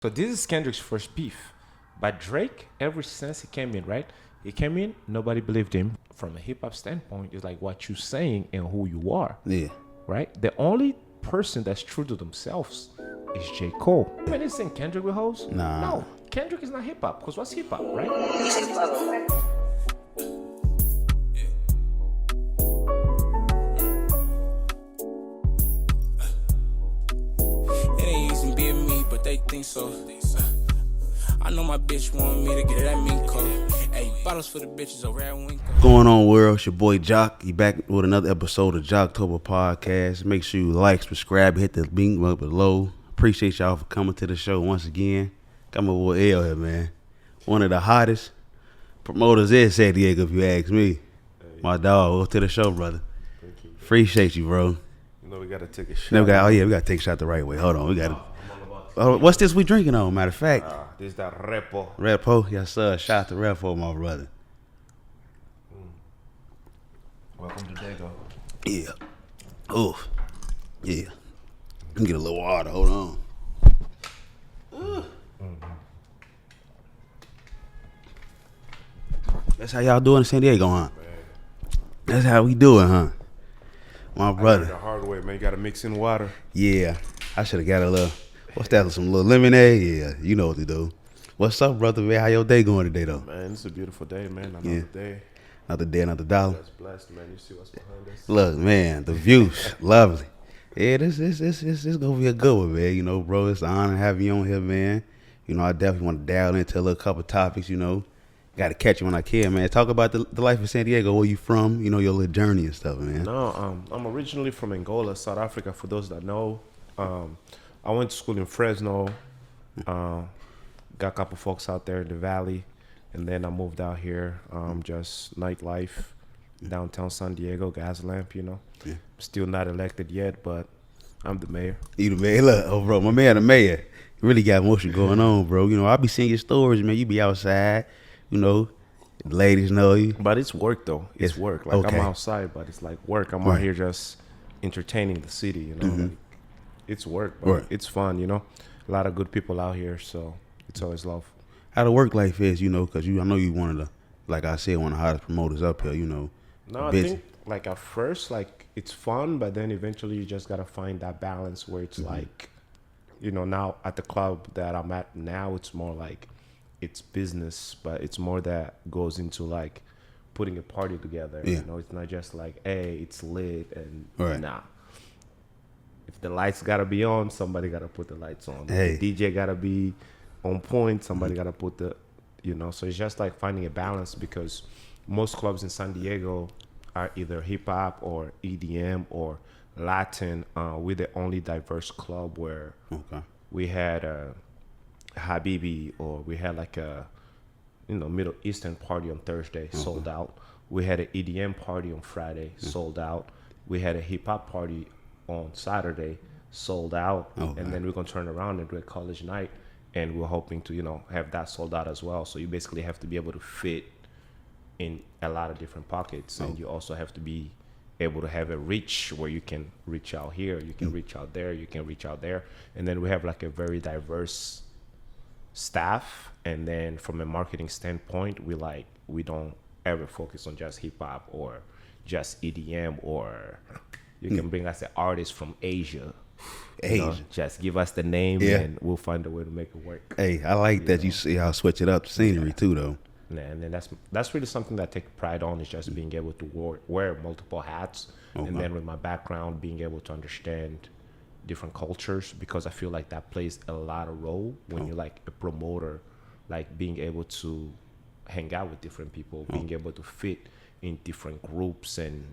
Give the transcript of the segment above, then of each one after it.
So this is Kendrick's first beef. But Drake, ever since he came in, right? He came in, nobody believed him. From a hip hop standpoint, it's like what you're saying and who you are. Yeah. Right? The only person that's true to themselves is J. Cole. When they sing Kendrick with hoes, Nah. no, Kendrick is not hip hop. Because what's hip hop, right? It ain't easy being me, but they think so. I know my bitch want me to get it at Minko. Hey, bottles for the bitches over at Winko. Going on, world? It's your boy Jock. You back with another episode of JOCTOBER Podcast. Make sure you like, subscribe, hit the link up below. Appreciate y'all for coming to the show once again. Got my boy L here, man. One of the hottest promoters in San Diego, if you ask me. My dog, welcome to the show, brother. Thank you. Appreciate you, bro. You know we gotta take a shot. We got to take a shot the right way. Hold on, we got to. What's this we drinking on? Matter of fact, This is that Repo. Repo, yes sir. Shout to Repo, my brother. Welcome to Dago. Yeah. Oh, yeah. Let me get a little water. Hold on. That's how y'all doing in San Diego, huh? That's how we doing, huh? My The brother. hard way, man. You gotta mix in water. Yeah. I should have got a little, what's that, some little lemonade? Yeah, you know what to do. What's up, brother, man? How your day going today, though? Man, it's a beautiful day, man. Another Yeah. day. Another day, another dollar. That's blessed, man. You see what's behind us? Look, man, the views, lovely. Yeah, this gonna be a good one, man. You know, bro, it's an honor having you on here, man. You know, I definitely want to dial into a little couple topics. You know, got to catch you when I can, man. Talk about the life of San Diego. Where you from? You know, your little journey and stuff, man. No, I'm originally from Angola, South Africa. For those that know, I went to school in Fresno. Got a couple folks out there in the valley, and then I moved out here. Just nightlife, downtown San Diego, gas lamp. You know, Yeah. still not elected yet, but I'm the mayor. You the mayor. Look, oh, bro, my man, the mayor. You really got motion going on, bro. You know, I be seeing your stories, man. You be outside. You know, the ladies know you. But it's work though. It's work. Like okay. I'm outside, but it's like work. I'm Right. out here just entertaining the city. You know, like, it's work, but Right. it's fun. You know, a lot of good people out here, so it's always love. How the work life is, you know, because I know you one of the, like I said, one of the hottest promoters up here. You know, No, I busy. think like at first, like it's fun, but then eventually you just gotta find that balance where it's like, you know, now at the club that I'm at now, it's more like it's business, but it's more that goes into like putting a party together. Yeah. You know, it's not just like, hey, it's lit and Right. nah. If the lights gotta be on, somebody gotta put the lights on. Hey. If the DJ gotta be on point, somebody gotta put the, you know. So it's just like finding a balance because most clubs in San Diego are either hip hop or EDM or Latin. We're the only diverse club where Okay. we had a Habibi or we had like a, you know, Middle Eastern party on Thursday, sold out. We had an EDM party on Friday, sold out. We had a hip hop party on Saturday, sold out. Okay. And then we're gonna turn around and do a college night, and we're hoping to, you know, have that sold out as well. So you basically have to be able to fit in a lot of different pockets, and you also have to be able to have a reach where you can reach out here, you can reach out there, you can reach out there, and then we have like a very diverse staff. And then from a marketing standpoint, we don't ever focus on just hip hop or just EDM, or you can bring us an artist from Asia. You know, Asia. just give us the name, Yeah. and we'll find a way to make it work. Hey, I like that you see how switch it up, the scenery too, though. And then that's really something that I take pride on, is just being able to wear multiple hats. Okay. And then with my background, being able to understand different cultures, because I feel like that plays a lot of role when you're like a promoter, like being able to hang out with different people, being able to fit in different groups and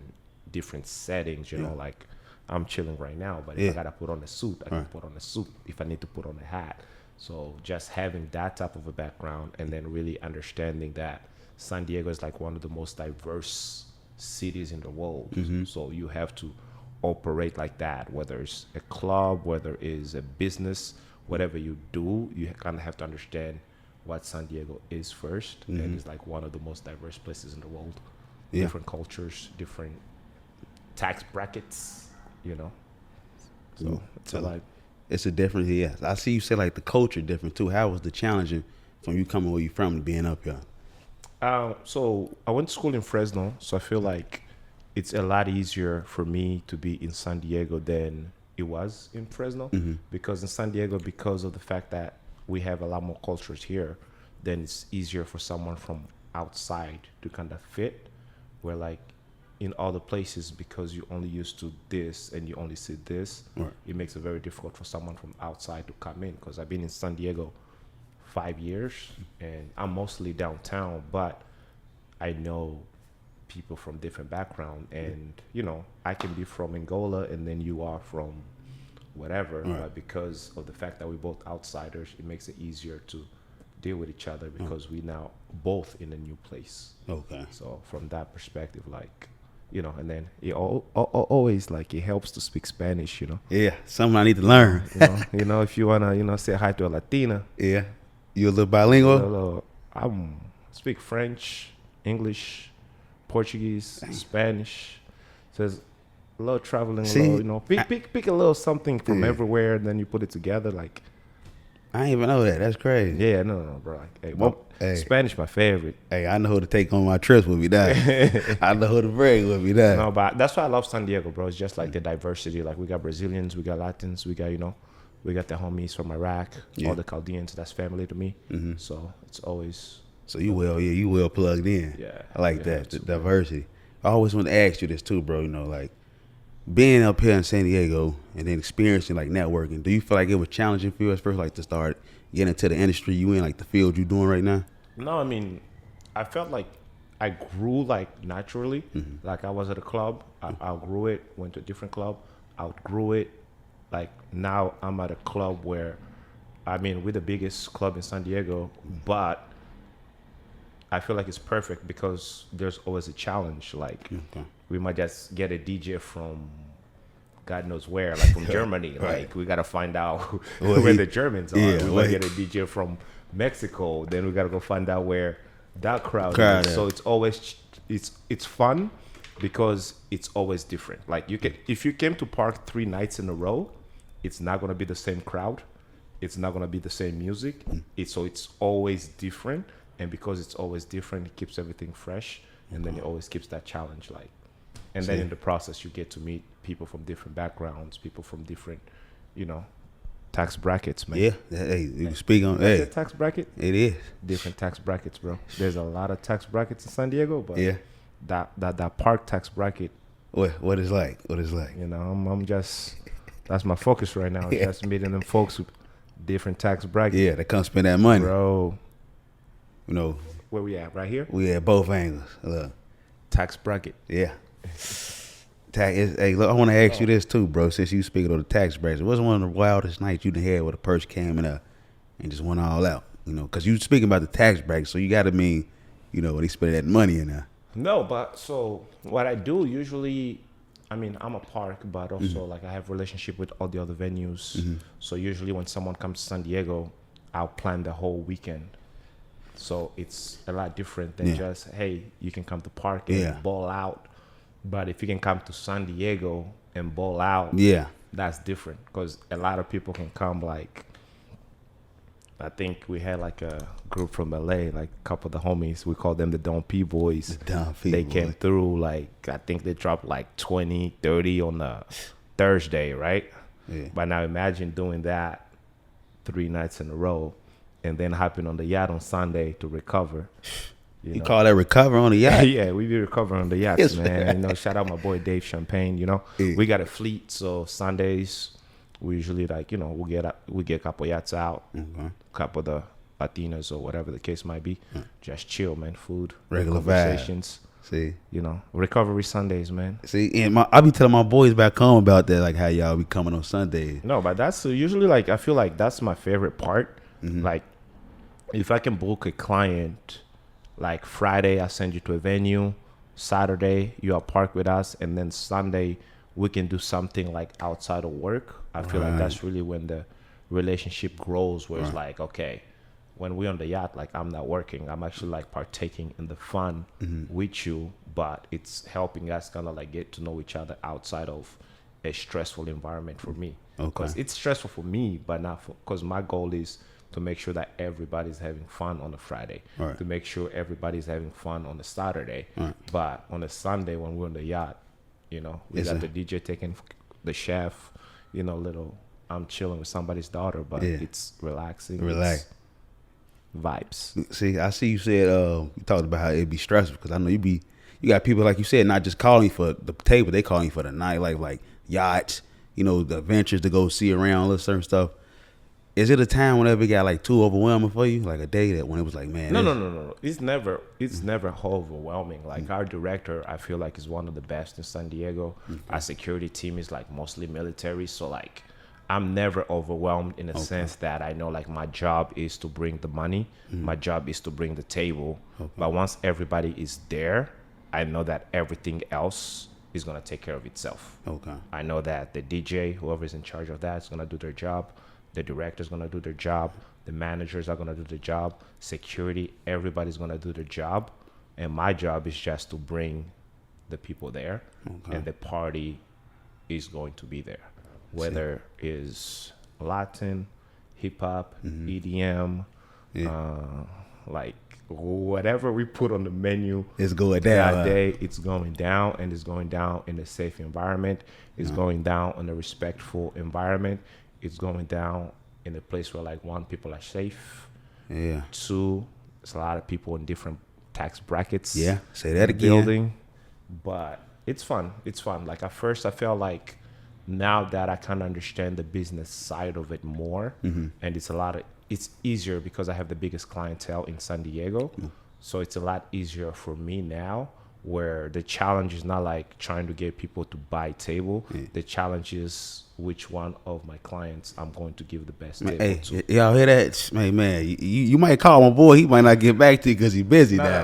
different settings. You know, like I'm chilling right now, but if I gotta put on a suit, I can put on a suit. If I need to put on a hat. So just having that type of a background, and then really understanding that San Diego is like one of the most diverse cities in the world. So you have to operate like that, whether it's a club, whether it's a business, whatever you do, you kind of have to understand what San Diego is first. And it's like one of the most diverse places in the world. Yeah. Different cultures, different tax brackets, you know. So it's a lot. It's a difference. Yeah, I see you say like the culture different too. How was the challenging from you coming where you from to being up here? So I went to school in Fresno, so I feel like it's a lot easier for me to be in San Diego than it was in Fresno, because in San Diego, because of the fact that we have a lot more cultures here, then it's easier for someone from outside to kind of fit, where like in other places, because you're only used to this and you only see this, Right. it makes it very difficult for someone from outside to come in, because I've been in San Diego 5 years and I'm mostly downtown, but I know people from different background, and you know, I can be from Angola and then you are from whatever, Right. but because of the fact that we're both outsiders, it makes it easier to deal with each other, because we now both in a new place. Okay. So from that perspective, like, you know, and then it always like it helps to speak Spanish, you know. Yeah, something I need to learn. You know, if you wanna, you know, say hi to a Latina, Yeah, you a little bilingual. I'm speak French, English, Portuguese, Spanish. Says a little traveling, See, a little, you know, pick a little something from Yeah. everywhere, and then you put it together. Like, I ain't even know that. That's crazy. yeah, no, bro. Like, hey, Well, hey. Spanish my favorite. Hey, I know who to take on my trips with me. That I know who to bring with me. That No, but that's why I love San Diego, bro. It's just like the diversity. Like we got Brazilians, we got Latins, we got, you know, we got the homies from Iraq, Yeah. all the Chaldeans. That's family to me. So it's always So you well plugged in. Yeah, I like you that have the to. diversity. I always want to ask you this too, bro. You know, like being up here in San Diego and then experiencing like networking. Do you feel like it was challenging for you at first, like to start getting into the industry you in, like the field you doing right now? No, I mean, I felt like I grew like naturally. Like I was at a club, I outgrew it, went to a different club, outgrew it. Like now I'm at a club where, I mean, we're the biggest club in San Diego, but I feel like it's perfect because there's always a challenge. Like Okay. we might just get a DJ from God knows where, like from Germany. Right. Like we gotta find out Well, where he- the Germans are. yeah, We well, might get a DJ from Mexico. Then we gotta go find out where that crowd Crowd is. is. So it's always it's fun because it's always different. Like you can, if you came to Park 3 nights in a row, it's not gonna be the same crowd. It's not gonna be the same music. So it's always different, and because it's always different, it keeps everything fresh, and then it always keeps that challenge. Like, and then See. in the process, you get to meet people from different backgrounds, people from different, you know, tax brackets, man. Yeah. Hey, you can speak on. That's Hey, a tax bracket. it is. Different tax brackets, bro. There's a lot of tax brackets in San Diego, but Yeah. that park tax bracket, What it's like? What it's like? you know, I'm just, that's my focus right now. Yeah. Just meeting them folks with different tax brackets. Yeah, they come spend that money. Bro, You know, where we at? Right here? we had both angles. Look, Tax bracket. yeah. Hey, look, I want to ask you this too, bro. Since you speaking of the tax brackets, what's one of the wildest nights you done had where the person came in there and just went all out? You know, because you speaking about the tax brackets, so you got to mean, you know, when they spend that money in there. No, but so what I do usually, I mean, I'm a park, but also like I have relationship with all the other venues. So usually when someone comes to San Diego, I'll plan the whole weekend. So it's a lot different than Yeah. just, hey, you can come to park and Yeah. ball out. But if you can come to San Diego and ball out, Yeah. that's different, because a lot of people can come. Like, I think we had like a group from LA, like a couple of the homies, we call them the Don P Boys. The Don P They Boys. came through, like, I think they dropped like 20, 30 on a Thursday, right? Yeah. But now imagine doing that 3 nights in a row and then hopping on the yacht on Sunday to recover. You call that recover on the yacht? Yeah, we be recovering on the yachts, Yes, man. You know, shout out my boy Dave Champagne. You know, Yeah. we got a fleet, so Sundays we usually, like, you know, we get a couple yachts out, Okay. couple of the Latinas or whatever the case might be, just chill, man. Food, Regular conversations. See, You know, recovery Sundays, man. and I be telling my boys back home about that, like how y'all be coming on Sundays. No, but that's usually, like, I feel like that's my favorite part. Like, if I can book a client, like Friday I send you to a venue, Saturday you are parked with us, and then Sunday we can do something like outside of work. I feel like that's really when the relationship grows, where it's like, okay, when we're on the yacht, like, I'm not working, I'm actually like partaking in the fun with you, but it's helping us kind of like get to know each other outside of a stressful environment for me. Okay. Because it's stressful for me, but not for, because my goal is to make sure that everybody's having fun on a Friday, right. to make sure everybody's having fun on a Saturday. Right. But on a Sunday when we're on the yacht, you know, we got the DJ taking the chef, you know, I'm chilling with somebody's daughter, but it's relaxing. Relax. It's vibes. See, I see you said you talked about how it'd be stressful because I know you got people like you said not just calling for the table, they calling for the nightlife, like yachts, you know, the adventures to go see around, all this certain stuff. Is it a time whenever it got like too overwhelming for you, like a day that when it was like, man? No. It's never overwhelming. Like our director, I feel like is one of the best in San Diego. Our security team is like mostly military, so like I'm never overwhelmed in a sense that I know like my job is to bring the money, my job is to bring the table. But once everybody is there, I know that everything else is gonna take care of itself. I know that the DJ, whoever's in charge of that, is gonna do their job. The director's gonna do their job. The managers are gonna do their job. Security, everybody's gonna do their job. And my job is just to bring the people there, and the party is going to be there. Whether is Latin, hip hop, EDM, like whatever we put on the menu, it's going down. That day, it's going down, and it's going down in a safe environment. It's going down in a respectful environment. It's going down in a place where, like, one, people are safe. Yeah. Two, there's a lot of people in different tax brackets. Yeah. Say that again. Building, but it's fun. It's fun. Like at first, I felt like now that I kind of understand the business side of it more, and it's easier because I have the biggest clientele in San Diego, so it's a lot easier for me now. Where the challenge is not like trying to get people to buy table. The challenge is which one of my clients I'm going to give the best table to. Y'all hear that? Man, you might call my boy. He might not get back to you because he's busy now.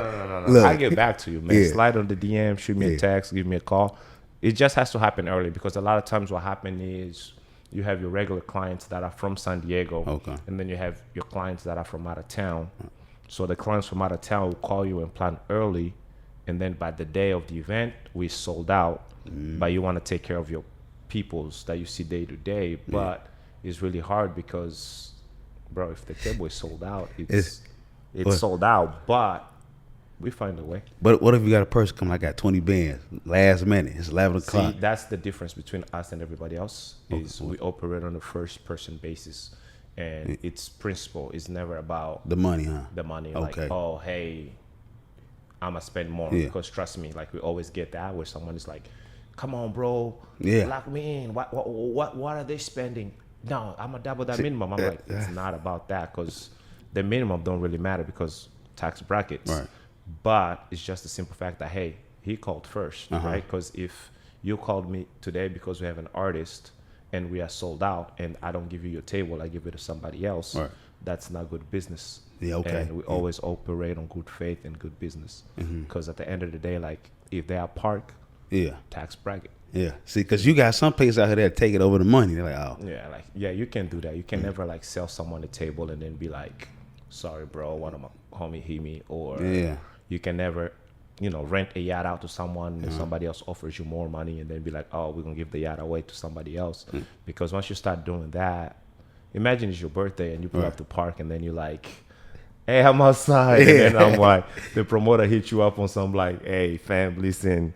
No. Look, I get back to you, man. Slide on the DM, shoot me a text, give me a call. It just has to happen early because a lot of times what happens is you have your regular clients that are from San Diego, and then you have your clients that are from out of town. So the clients from out of town will call you and plan early, and then by the day of the event, we sold out. But you want to take care of your peoples that you see day to day, but it's really hard because, bro, if the table is sold out, it's sold out, but we find a way. But what if you got a person come, I got 20 bands, last minute, it's 11 o'clock. See, that's the difference between us and everybody else, is we operate on a first person basis, and its principle is never about the money, huh? The money, like, oh, hey, I'm gonna spend more, because trust me, like we always get that where someone is like, come on, bro, lock me in. What are they spending? No, I'm gonna double that minimum. I'm like, it's not about that, because the minimum don't really matter because tax brackets. Right. But it's just the simple fact that, hey, he called first, right? Because if you called me today because we have an artist and we are sold out, and I don't give you your table, I give it to somebody else. Right. That's not good business. Yeah, okay. And we always operate on good faith and good business. Because at the end of the day, like if they are park, tax bracket. Yeah. See, because you got some places out here that take it over the money. They're like, oh. Yeah, you can do that. You can never like sell someone a table and then be like, sorry, bro, one of my homie hit me. Or you can never, rent a yacht out to someone and somebody else offers you more money and then be like, oh, we're going to give the yacht away to somebody else. Because once you start doing that, imagine it's your birthday and you pull up to park and then you're like, hey, I'm outside. And then I'm like, the promoter hit you up on some like, hey, fam, listen.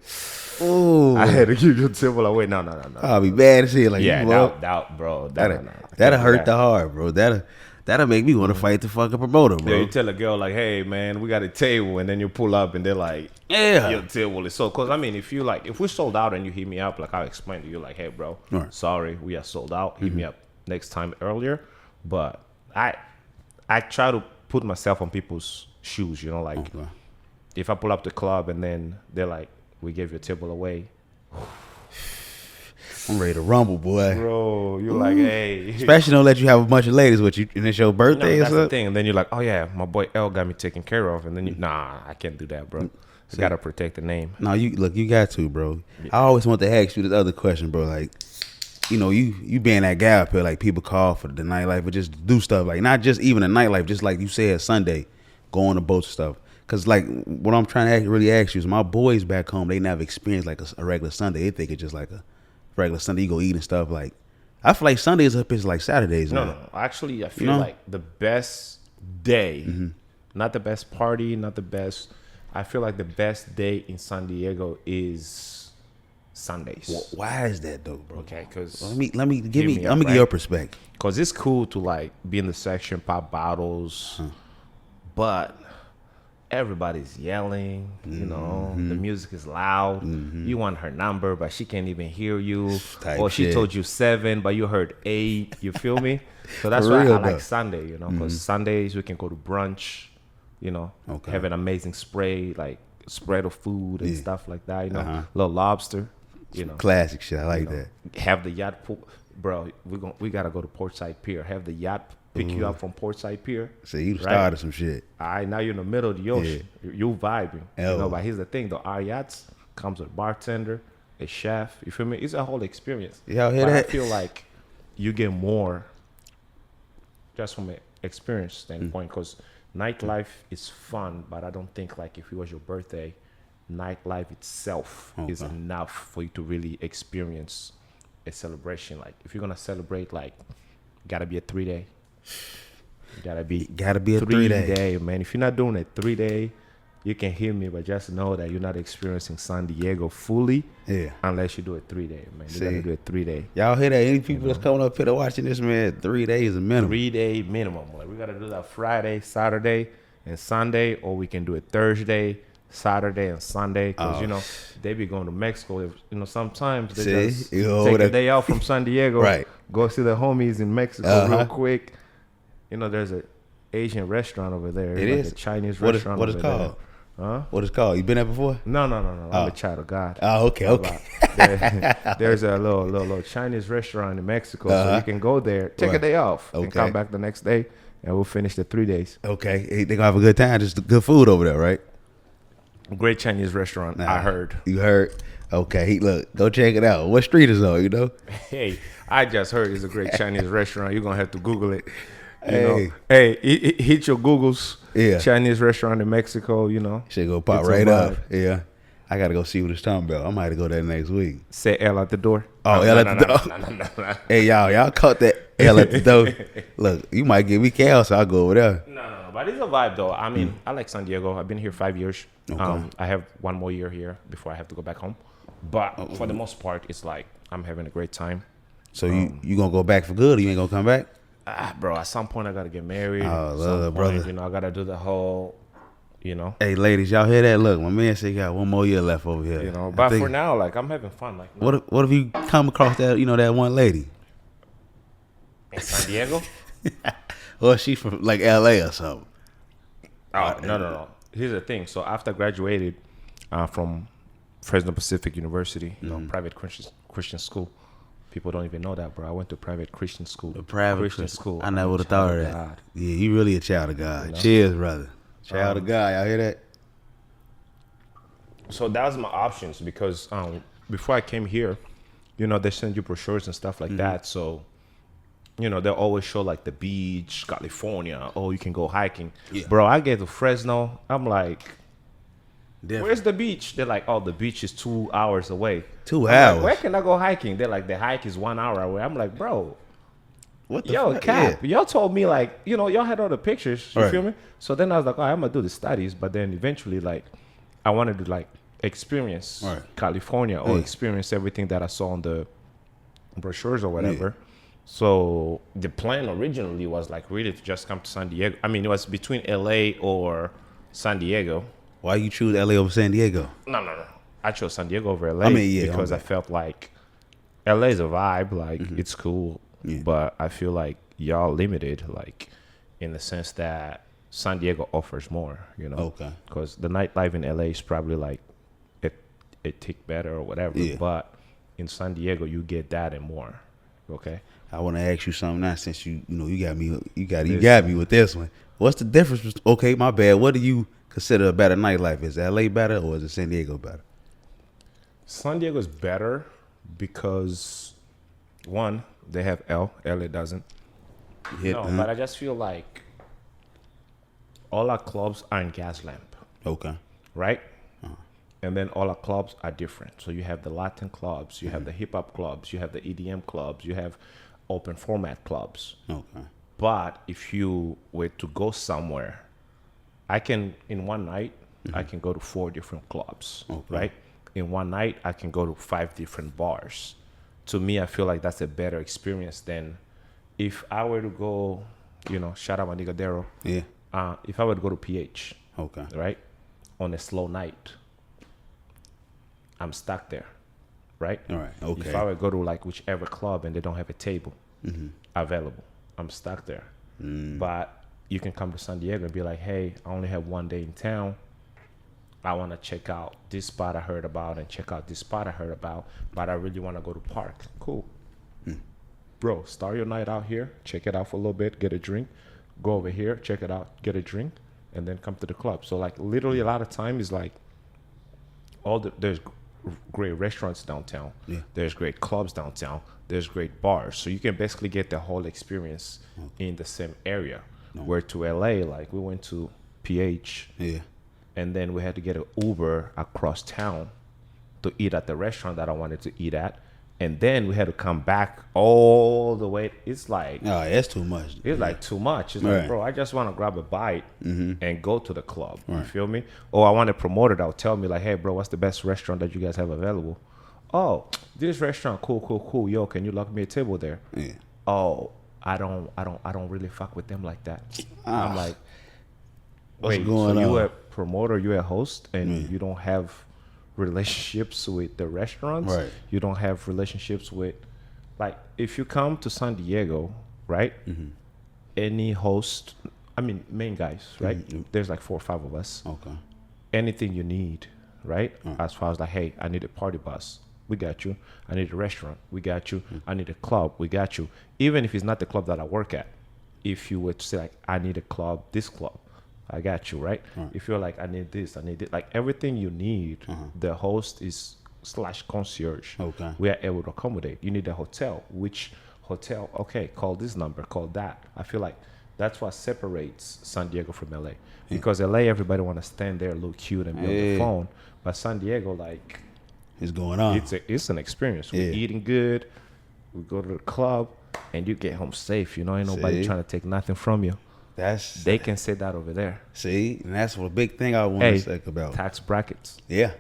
Ooh. I had to give your table away. No. I'll be bad as hell. Like, bro. That'll hurt the heart, bro. That'll make me want to fight the fucking promoter, bro. Yeah, you tell a girl like, hey, man, we got a table. And then you pull up and they're like, your table is sold. Because, I mean, if we sold out and you hit me up, like I'll explain to you like, hey, bro, sorry, we are sold out. Hit me up next time earlier. But I try to put myself on people's shoes, like if I pull up the club and then they're like, we gave your table away, I'm ready to rumble, boy. Bro, you're like, hey. Especially don't let you have a bunch of ladies with you and it's your birthday or that's something. The thing. And then you're like, oh yeah, my boy L got me taken care of. And then I can't do that, bro. I gotta protect the name. No, you got to, bro. I always want to ask you this other question, bro. Like, you being that guy up here, like people call for the nightlife, but just do stuff like not just even a nightlife, just like you said, Sunday, go on the boats and stuff. Cause like what I'm trying to really ask you is, my boys back home, they never experienced like a regular Sunday. They think it's just like a regular Sunday, you go eat and stuff. Like, I feel like Sundays up is like Saturdays. No, now. no. Actually, I feel like the best day, not the best party, not the best. I feel like the best day in San Diego is Sundays. Why is that though, bro? Okay, because Let me give right? your perspective. Because it's cool to like be in the section, pop bottles, but everybody's yelling. You know, the music is loud. You want her number, but she can't even hear you. Type Or she shit. told you 7, but you heard 8. You feel me? So that's For why real, I though. like Sunday. You know, because Sundays we can go to brunch. You know, Okay. have an amazing spread of food and Yeah. stuff like that. You know, little lobster. You know, Classic shit. I like that. have the yacht pool, bro. We gotta go to Portside Pier. Have the yacht pick you up from Portside Pier. So you right? started some shit. All right, now you're in the middle of the ocean. You vibing. You Oh. know, but here's the thing: though, our yachts comes with a bartender, a chef. You feel me? It's a whole experience. Y'all hear But that? I feel like you get more just from an experience standpoint because nightlife is fun, but I don't think like if it was your birthday, nightlife itself is Okay. enough for you to really experience a celebration. Like if you're gonna celebrate, like gotta be a 3-day. Gotta be a 3-day. man. If you're not doing a 3-day, you can hear me, but just know that you're not experiencing San Diego fully Yeah. unless you do a 3-day, man. You See. gotta do a 3-day. Y'all hear that? Any people that's coming up here to watching this, man, 3 days a minimum. 3-day minimum. Like we gotta do that Friday, Saturday, and Sunday, or we can do it Thursday, Saturday, and Sunday. Because you know they be going to Mexico. You know sometimes they See? just You take a that- day out from San Diego, Right. Go see the homies in Mexico real quick. You know, there's a Asian restaurant over there. It It's is? like a Chinese What is- restaurant. what is over called? There. Huh? What is it called? You been there before? No. I'm a child of God. Oh, okay, okay. There's a little Chinese restaurant in Mexico, so you can go there, take a Right. day off, and Okay. come back the next day, and we'll finish the 3 days. Okay. Hey, they gonna have a good time. Just good food over there, right? Great Chinese restaurant, I heard. You heard? Okay. Look, go check it out. What street is on, you know? Hey, I just heard it's a great Chinese restaurant. You're gonna have to Google it. You Hey. know, hey, hit your Googles. Yeah. Chinese restaurant in Mexico. You know, Should go pop It's a right up. vibe. Yeah. I gotta go see what it's talking about. I might have to go there next week. say L at the door. Oh, L at the door. Hey, y'all caught that L at the door. Look, you might give me chaos. I'll go over there. No, but it's a vibe though. I mean, I like San Diego. I've been here 5 years. Okay. I have one more year here before I have to go back home. But for the most part, it's like I'm having a great time. So you gonna go back for good or you ain't gonna come back? Bro, at some point I gotta get married. Oh, At love, some point, brother. You know, I gotta do the whole, you know. Hey, ladies, y'all hear that? Look, my man said he got one more year left over here. You know, I but think- for now, like I'm having fun. Like what if you come across that, that one lady? in San Diego. Or she from like LA or something. Oh no. Here's the thing. So after I graduated from Fresno Pacific University, you know, private Christian school. People don't even know that, bro. I went to private Christian school. A private Christian Christian. school. I never would have thought of that. God. Yeah, you really a child of God. You know? Cheers, brother. Child of God. Y'all hear that? So that was my options because before I came here, you know, they send you brochures and stuff like that. So, you know, they always show like the beach, California. Oh, you can go hiking. Yeah. Bro, I get to Fresno. I'm like, Different. where's the beach? They're like, oh, the beach is 2 hours away. 2 I'm hours? like, where can I go hiking? They're like, the hike is 1 hour away. I'm like, bro, What the yo, fuck? Cap, y'all told me like, you know, y'all had all the pictures. You Right. feel me? So then I was like, oh, I'm gonna do the studies. But then eventually, like, I wanted to like experience Right. California or Yeah. experience everything that I saw on the brochures or whatever. So the plan originally was like really to just come to San Diego. I mean, it was between LA or San Diego. Why you choose LA over San Diego? No. I chose San Diego over LA I mean, yeah, because I okay. felt like LA is a vibe, like Mm-hmm. it's cool, Yeah. but I feel like y'all limited, like in the sense that San Diego offers more, you know. Okay. Because the nightlife in LA is probably like a tick better or whatever, Yeah. but in San Diego you get that and more. Okay. I want to ask you something now since you got me with this one. What's the difference? Okay, my bad. What do you consider a better nightlife? Is LA better or is it San Diego better? San Diego is better because one, they have LA doesn't. But I just feel like all our clubs are in gas lamp, Okay. right? And then all our clubs are different. So you have the Latin clubs, you have the hip hop clubs, you have the EDM clubs, you have open format clubs. Okay. But if you were to go somewhere, I can, in one night, I can go to 4 different clubs, right? In one night, I can go to 5 different bars. To me, I feel like that's a better experience than if I were to go, shout out my nigga Daryl. Yeah. If I were to go to PH, Okay. right, on a slow night, I'm stuck there, right? All right. Okay. If I were to go to like whichever club and they don't have a table available, I'm stuck there. But you can come to San Diego and be like, hey, I only have one day in town. I want to check out this spot I heard about and check out this spot I heard about, but I really want to go to park. Cool. Bro, start your night out here, check it out for a little bit, get a drink, go over here, check it out, get a drink, and then come to the club. So like literally a lot of time is like there's great restaurants downtown. Yeah. There's great clubs downtown. There's great bars. So you can basically get the whole experience in the same area. Where to LA, like we went to PH. Yeah. And then we had to get an Uber across town to eat at the restaurant that I wanted to eat at. And then we had to come back all the way. It's like... Oh, that's too much. It's like too much. It's like, bro, I just want to grab a bite and go to the club. You feel me? Or I want a promoter that will tell me like, hey, bro, what's the best restaurant that you guys have available? Oh, this restaurant, cool. Yo, can you lock me a table there? Yeah. Oh, I don't really fuck with them like that. I'm like, wait, so you a promoter, you a host, and you don't have relationships with the restaurants? Right. You don't have relationships with, like, if you come to San Diego, right? Any host, I mean, main guys, right? There's like 4 or 5 of us. Okay. Anything you need, right? As far as like, hey, I need a party bus. We got you. I need a restaurant. We got you. I need a club. We got you. Even if it's not the club that I work at. If you would say like, I need a club, this club, I got you, right? If you're like, I need this, I need it. Like everything you need, the host is / concierge. Okay. We are able to accommodate. You need a hotel. Which hotel? Okay, call this number, call that. I feel like that's what separates San Diego from LA. Because LA, everybody want to stand there, look cute and be on the phone. But San Diego, like... It's going on. It's an experience. We're eating good. We go to the club, and you get home safe. Ain't nobody trying to take nothing from you. They can say that over there. See, and that's what a big thing I want to say about tax brackets. Yeah,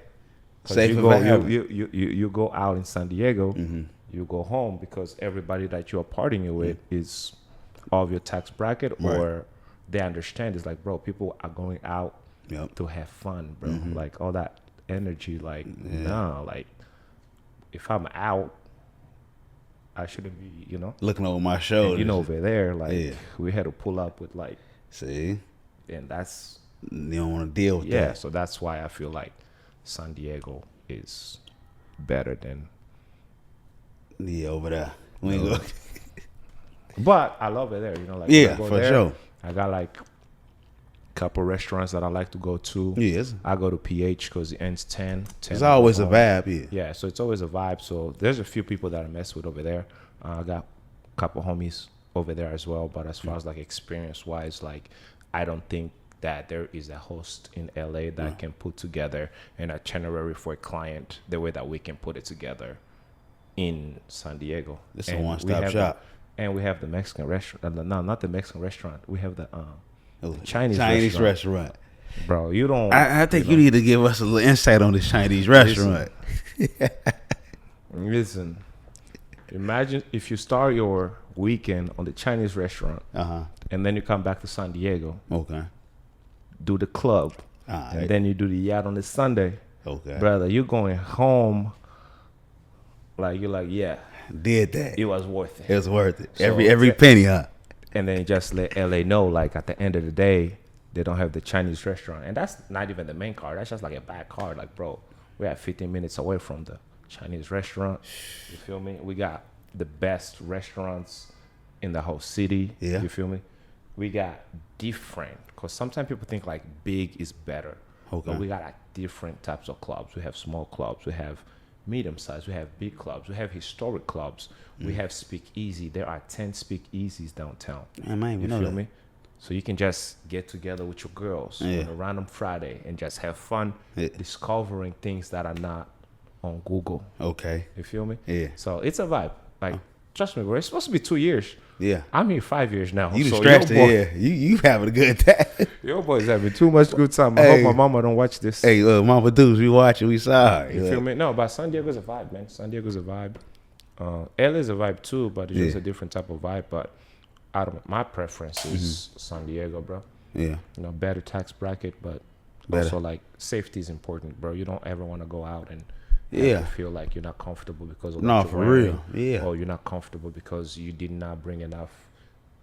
safe you go out in San Diego, you go home because everybody that you are partying with is of your tax bracket, or they understand. It's like, bro, people are going out to have fun, bro. Like all that energy, like nah, like if I'm out, I shouldn't be, looking over my shoulder. And, over there, like we had to pull up with like, see, and that's you don't want to deal with that. Yeah, so that's why I feel like San Diego is better than over there. We ain't go. But I love it there, like for sure. I got like couple restaurants that I like to go to. Yes. I go to PH because it ends 10. It's always a vibe, Yeah, so it's always a vibe. So there's a few people that I mess with over there. I got a couple homies over there as well. But as far as like experience-wise, like I don't think that there is a host in LA that can put together an itinerary for a client the way that we can put it together in San Diego. It's a one-stop shop. And we have the Mexican restaurant. No, not the Mexican restaurant. We have the Chinese restaurant. Bro, you don't... I think you need to give us a little insight on this Chinese restaurant. Listen, imagine if you start your weekend on the Chinese restaurant and then you come back to San Diego. Okay. Do the club. And then you do the yacht on the Sunday. Okay. Brother, you're going home like, you're like, yeah. Did that. It was worth it. It was worth it. So every penny, huh? And then you just let LA know, like, at the end of the day, they don't have the Chinese restaurant. And that's not even the main card. That's just like a back card. Like, bro, we're at 15 minutes away from the Chinese restaurant. You feel me? We got the best restaurants in the whole city. Yeah. You feel me? We got different. Because sometimes people think, like, big is better. Okay. But we got, like, different types of clubs. We have small clubs. We have medium size. We have big clubs. We have historic clubs. We have speakeasy. There are 10 speakeasies downtown. Man, you feel me? So you can just get together with your girls on a random Friday and just have fun discovering things that are not on Google. Okay. You feel me? Yeah. So it's a vibe. Like, trust me, bro. It's supposed to be 2 years. Yeah. I'm here 5 years now. You so distracted, yeah. You having a good time. Your boys having too much good time. I hope my mama don't watch this. Hey, Mama Deuce, we watching, we sorry. You feel me? No, but San Diego's a vibe, man. San Diego's a vibe. LA's a vibe too, but it's just a different type of vibe. But my preference is San Diego, bro. Yeah. You know, better tax bracket, but also like safety is important, bro. You don't ever want to go out and feel like you're not comfortable because of what you're wearing, or you're not comfortable because you did not bring enough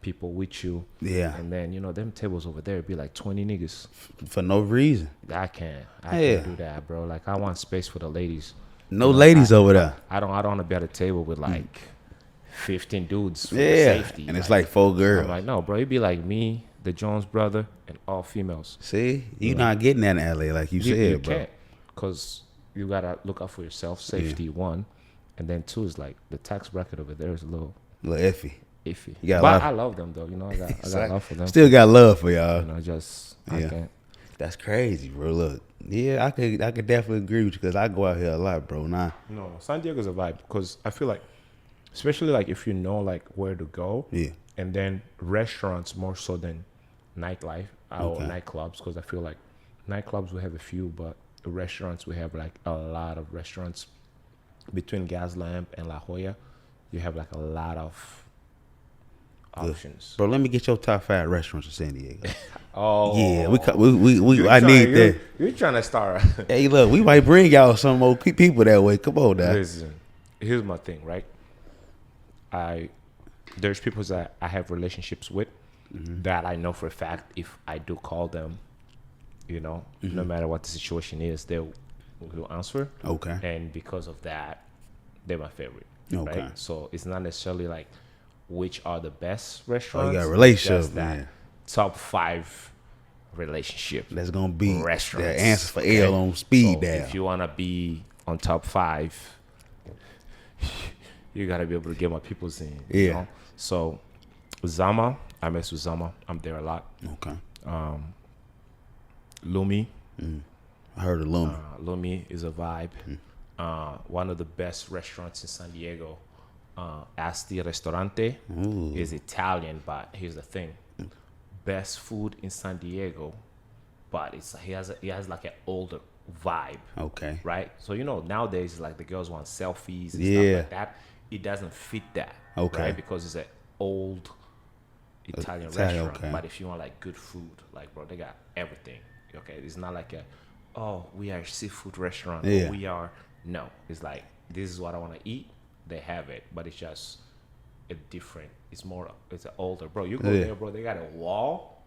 people with you. Yeah. And then, you know, them tables over there be like 20 niggas for no reason. I can't do that, bro. Like, I want space for the ladies. No ladies over there. I don't want to be at a table with like 15 dudes for safety. And it's like 4 girls. I'm like, no, bro, it'd be like me, the Jones brother, and all females. See, you're not getting that in LA, like you said, you bro. Can't, because you gotta look out for yourself, safety, one, and then 2 is like the tax bracket over there is a little iffy. But I love them though, you know. I got love for them. Still got love for y'all. You know, I can't. That's crazy, bro. Look, I could definitely agree with you because I go out here a lot, bro. No, San Diego's a vibe because I feel like, especially like if you know like where to go, and then restaurants more so than nightlife or nightclubs, because I feel like nightclubs we have a few, but restaurants we have like a lot of restaurants. Between Gaslamp and La Jolla, you have like a lot of options. Bro, let me get your top 5 restaurants in San Diego. Yeah, I need that. You're trying to start. Hey, look, we might bring y'all some more people that way. Come on, now. Listen, here's my thing, right? There's people that I have relationships with that I know for a fact if I do call them, you know, no matter what the situation is, they will answer. Okay. And because of that, they're my favorite. Okay. Right? So it's not necessarily like which are the best restaurants. You got relationships, man. Top 5 relationship. That's gonna be restaurants. The answer for L on speed dial. If you wanna be on top 5, you gotta be able to get my people's in. You know? So Zama, I mess with Zama. I'm there a lot. Okay. Lumi. I heard of Lumi. Lumi is a vibe. One of the best restaurants in San Diego. Asti Restaurante is Italian, but here's the thing: best food in San Diego, but he has like an older vibe. Okay, right. So you know nowadays like the girls want selfies and stuff like that. It doesn't fit that. Okay, right? Because it's an old Italian restaurant. Okay. But if you want like good food, like bro, they got everything. Okay, it's not like we are a seafood restaurant. Yeah. We are It's like this is what I want to eat. They have it, but it's just a different. It's an older, bro. You go there, bro. They got a wall.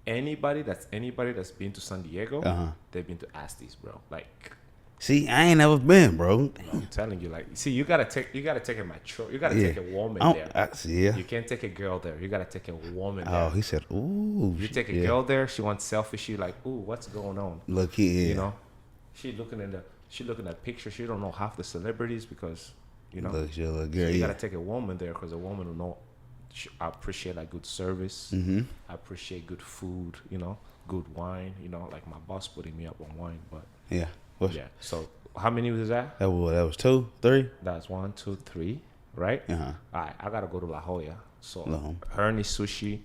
Anybody that's been to San Diego, they've been to Asti's, bro. Like, see, I ain't never been, bro. I'm telling you, like, see, you gotta take a mature. You gotta take a woman there. You can't take a girl there. You gotta take a woman there. Oh, he said, ooh. You take a girl there. She wants selfies. She like, ooh, what's going on? Look here, you know. She looking at pictures. She don't know half the celebrities because. You know, look, girl, so you gotta take a woman there because a woman will know. I appreciate like good service. I appreciate good food. You know, good wine. You know, like my boss putting me up on wine. But So how many was that? That was 2, 3. That's 1, 2, 3. Right. All right. I gotta go to La Jolla. So Hernie Sushi,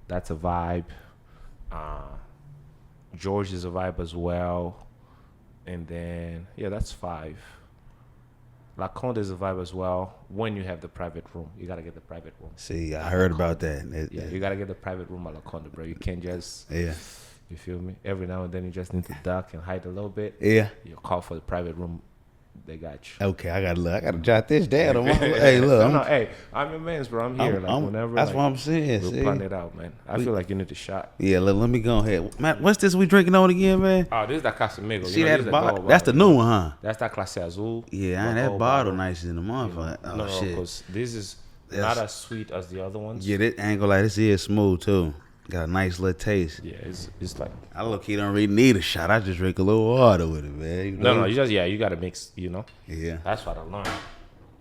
that's a vibe. George is a vibe as well. And then that's 5. La Conde is a vibe as well. When you have the private room, you gotta get the private room. See, I heard about that. You gotta get the private room at La Conde, bro. You can't just you feel me? Every now and then you just need to duck and hide a little bit. Yeah. You call for the private room. They got you. Okay, I gotta jot this down. Hey, look. I'm your man's, bro. I'm here. Whenever. That's what I'm saying. We'll plan it out, man. I feel like you need a shot. Yeah, let me go ahead. Matt, what's this we drinking on again, man? Oh, this is that Casamigos. See that bottle? That's the new one, huh? That's that Clase Azul. Yeah, that bottle nice in the motherfucker. You know, no, because this is not as sweet as the other ones. Yeah, this ain't gonna lie. This is smooth too. Got a nice little taste. Yeah, it's like I look-key don't really need a shot. I just drink a little water with it, man. You know? No, you gotta mix. You know. Yeah. That's what I learned.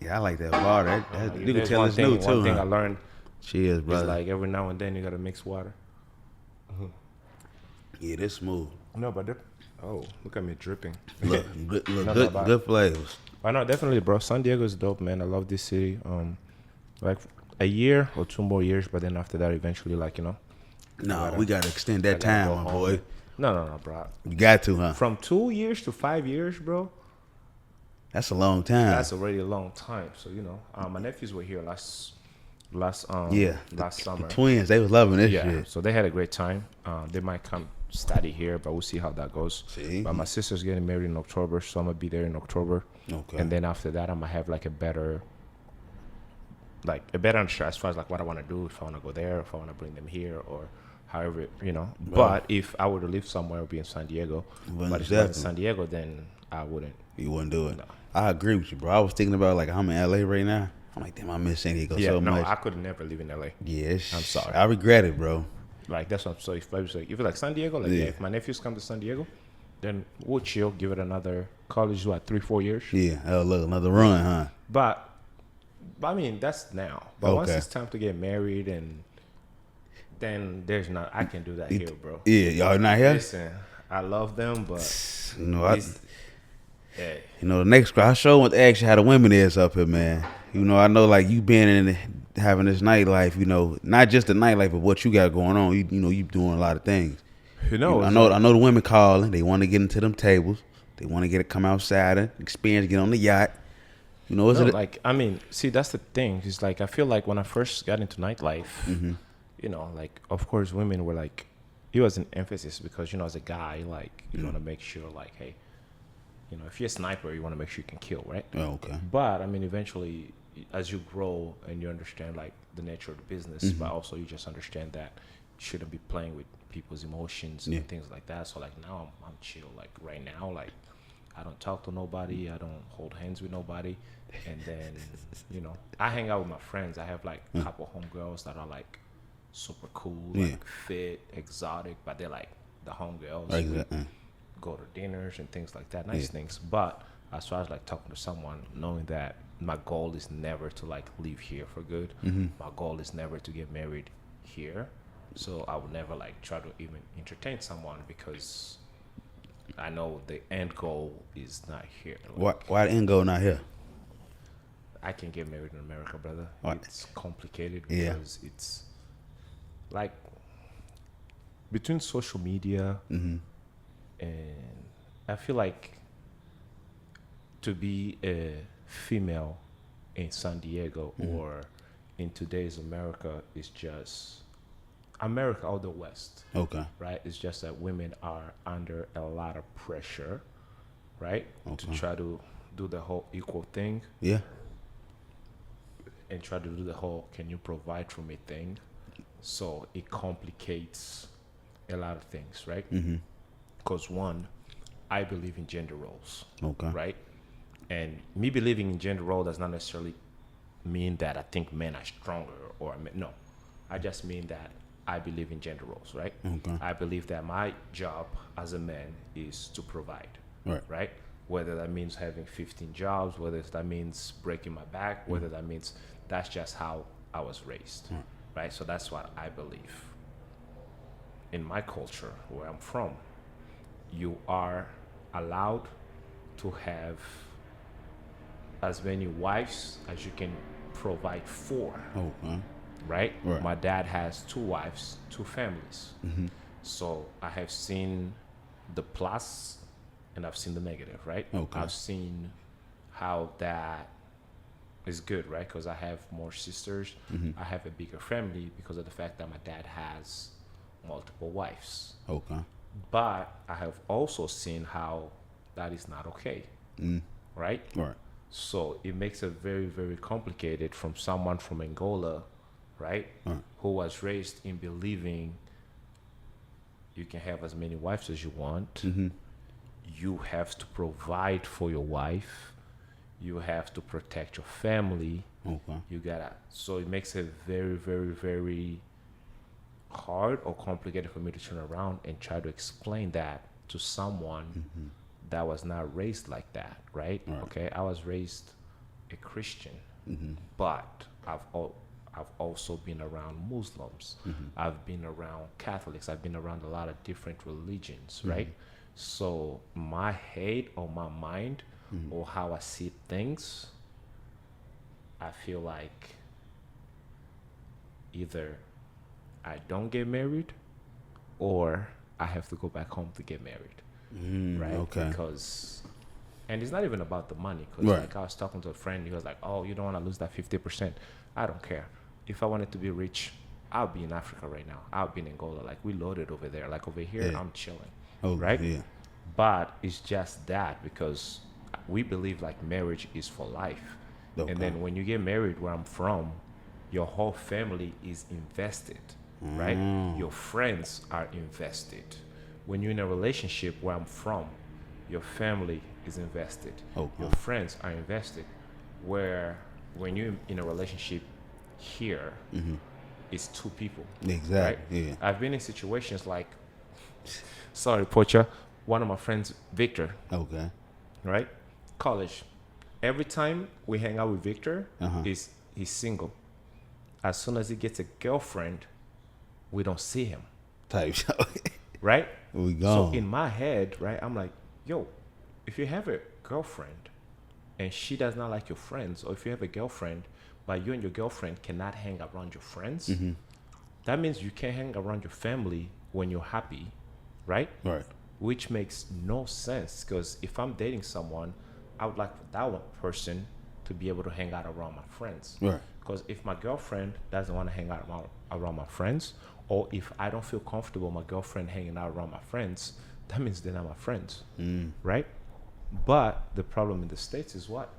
Yeah, I like that water. You can tell it's new too. One thing I learned. Cheers, brother. Is like every now and then you gotta mix water. Yeah, this smooth. No, but oh, look at me dripping. Look, Not good, bad. good flavors. I know, definitely, bro. San Diego is dope, man. I love this city. Like a year or 2 more years, but then after that, eventually, like No, we gotta extend that I gotta time, go my home. boy. No, bro. You got to, huh? From 2 years to 5 years, bro. That's a long time. That's already a long time. So my nephews were here last summer. The twins, they was loving this Yeah, shit. so they had a great time. They might come study here, but we'll see how that goes. See? But my sister's getting married in October, so I'm gonna be there in October. Okay. And then after that, I'm gonna have like a better understanding as far as like what I want to do, if I want to go there, if I want to bring them here, or however, But if I were to live somewhere, it would be in San Diego. But if it was in San Diego, then I wouldn't. You wouldn't do it. No. I agree with you, bro. I was thinking about like I'm in LA right now. I'm like, damn, I miss San Diego so much. I could never live in LA. Yes. I'm sorry. I regret it, bro. Like that's what I'm so if it's like San Diego, like if my nephews come to San Diego, then we'll chill, give it another college, 3-4 years. Yeah. Oh, look, another run, huh? But I mean that's now. But once Okay. it's time to get married, and then there's not. I can do that here, bro. Yeah, y'all not here? Listen, I love them, but hey. The next I sure want to ask you how the women is up here, man. I know like you been in having this nightlife, not just the nightlife, but what you got going on. You doing a lot of things. I know the women calling. They want to get into them tables. They want to come outside and experience, get on the yacht. See, that's the thing. It's like I feel like when I first got into nightlife, like of course women were like, it was an emphasis because as a guy, like you want to make sure, like, hey, if you're a sniper, you want to make sure you can kill, right? Oh, okay. But I mean, eventually, as you grow and you understand like the nature of the business, but also you just understand that you shouldn't be playing with people's emotions and things like that. So like now I'm chill. Like right now, like I don't talk to nobody. I don't hold hands with nobody. And then I hang out with my friends. I have like a couple homegirls that are like super cool, like fit, exotic, but they're like the homegirls. Exactly. Go to dinners and things like that, nice things. But as far as like talking to someone, knowing that my goal is never to like leave here for good. My goal is never to get married here. So I would never like try to even entertain someone because I know the end goal is not here. Like, Why the end goal not here? I can get married in America, brother. What? It's complicated because it's like between social media and I feel like to be a female in San Diego or in today's America is just America or the West. Okay. Right? It's just that women are under a lot of pressure, right? To try to do the whole equal thing. Yeah. And try to do the whole can you provide for me thing. So it complicates a lot of things, right? Because one, I believe in gender roles. Okay. Right? And me believing in gender role does not necessarily mean that I think men are stronger or no. I just mean that I believe in gender roles, right? Okay. I believe that my job as a man is to provide. Right. Whether that means having 15 jobs, whether that means breaking my back, whether that means that's just how I was raised. Right? So that's what I believe. In my culture, where I'm from, you are allowed to have as many wives as you can provide for. Okay. Right? Right. My dad has 2 wives, 2 families. So I have seen the plus and I've seen the negative, right? Okay. I've seen how that is good, right? Because I have more sisters. I have a bigger family because of the fact that my dad has multiple wives. Okay. But I have also seen how that is not okay, right? Right. So it makes it very, very complicated from someone from Angola, right? Who was raised in believing you can have as many wives as you want. You have to provide for your wife. You have to protect your family. Okay. So it makes it very, very, very hard or complicated for me to turn around and try to explain that to someone that was not raised like that, right? Okay, I was raised a Christian, but I've also been around Muslims. I've been around Catholics. I've been around a lot of different religions, right? So my head or my mind or how I see things, I feel like either I don't get married or I have to go back home to get married, right? Okay. Because, and it's not even about the money. Because like I was talking to a friend, he was like, "Oh, you don't want to lose that 50%." I don't care. If I wanted to be rich, I'll be in Africa right now. I'll be in Angola. Like we loaded over there. Like over here, I'm chilling, right? Yeah. But it's just that because we believe like marriage is for life. Okay. And then when you get married where I'm from, your whole family is invested, right? Your friends are invested. When you're in a relationship where I'm from, your family is invested. Your friends are invested. Where when you're in a relationship here, it's two people. Exactly. Right? I've been in situations like, sorry, Pocha, one of my friends, Victor. Okay. Right? College. Every time we hang out with Victor, he's single. As soon as he gets a girlfriend, we don't see him. Type show. Right? We gone. So in my head, right, I'm like, yo, if you have a girlfriend and she does not like your friends, or if you have a girlfriend but you and your girlfriend cannot hang around your friends, that means you can't hang around your family when you're happy, right? Right. Which makes no sense, because if I'm dating someone, I would like for that one person to be able to hang out around my friends. Right. Because if my girlfriend doesn't want to hang out around my friends, or if I don't feel comfortable my girlfriend hanging out around my friends, that means they're not my friends, right? But the problem in the States is what?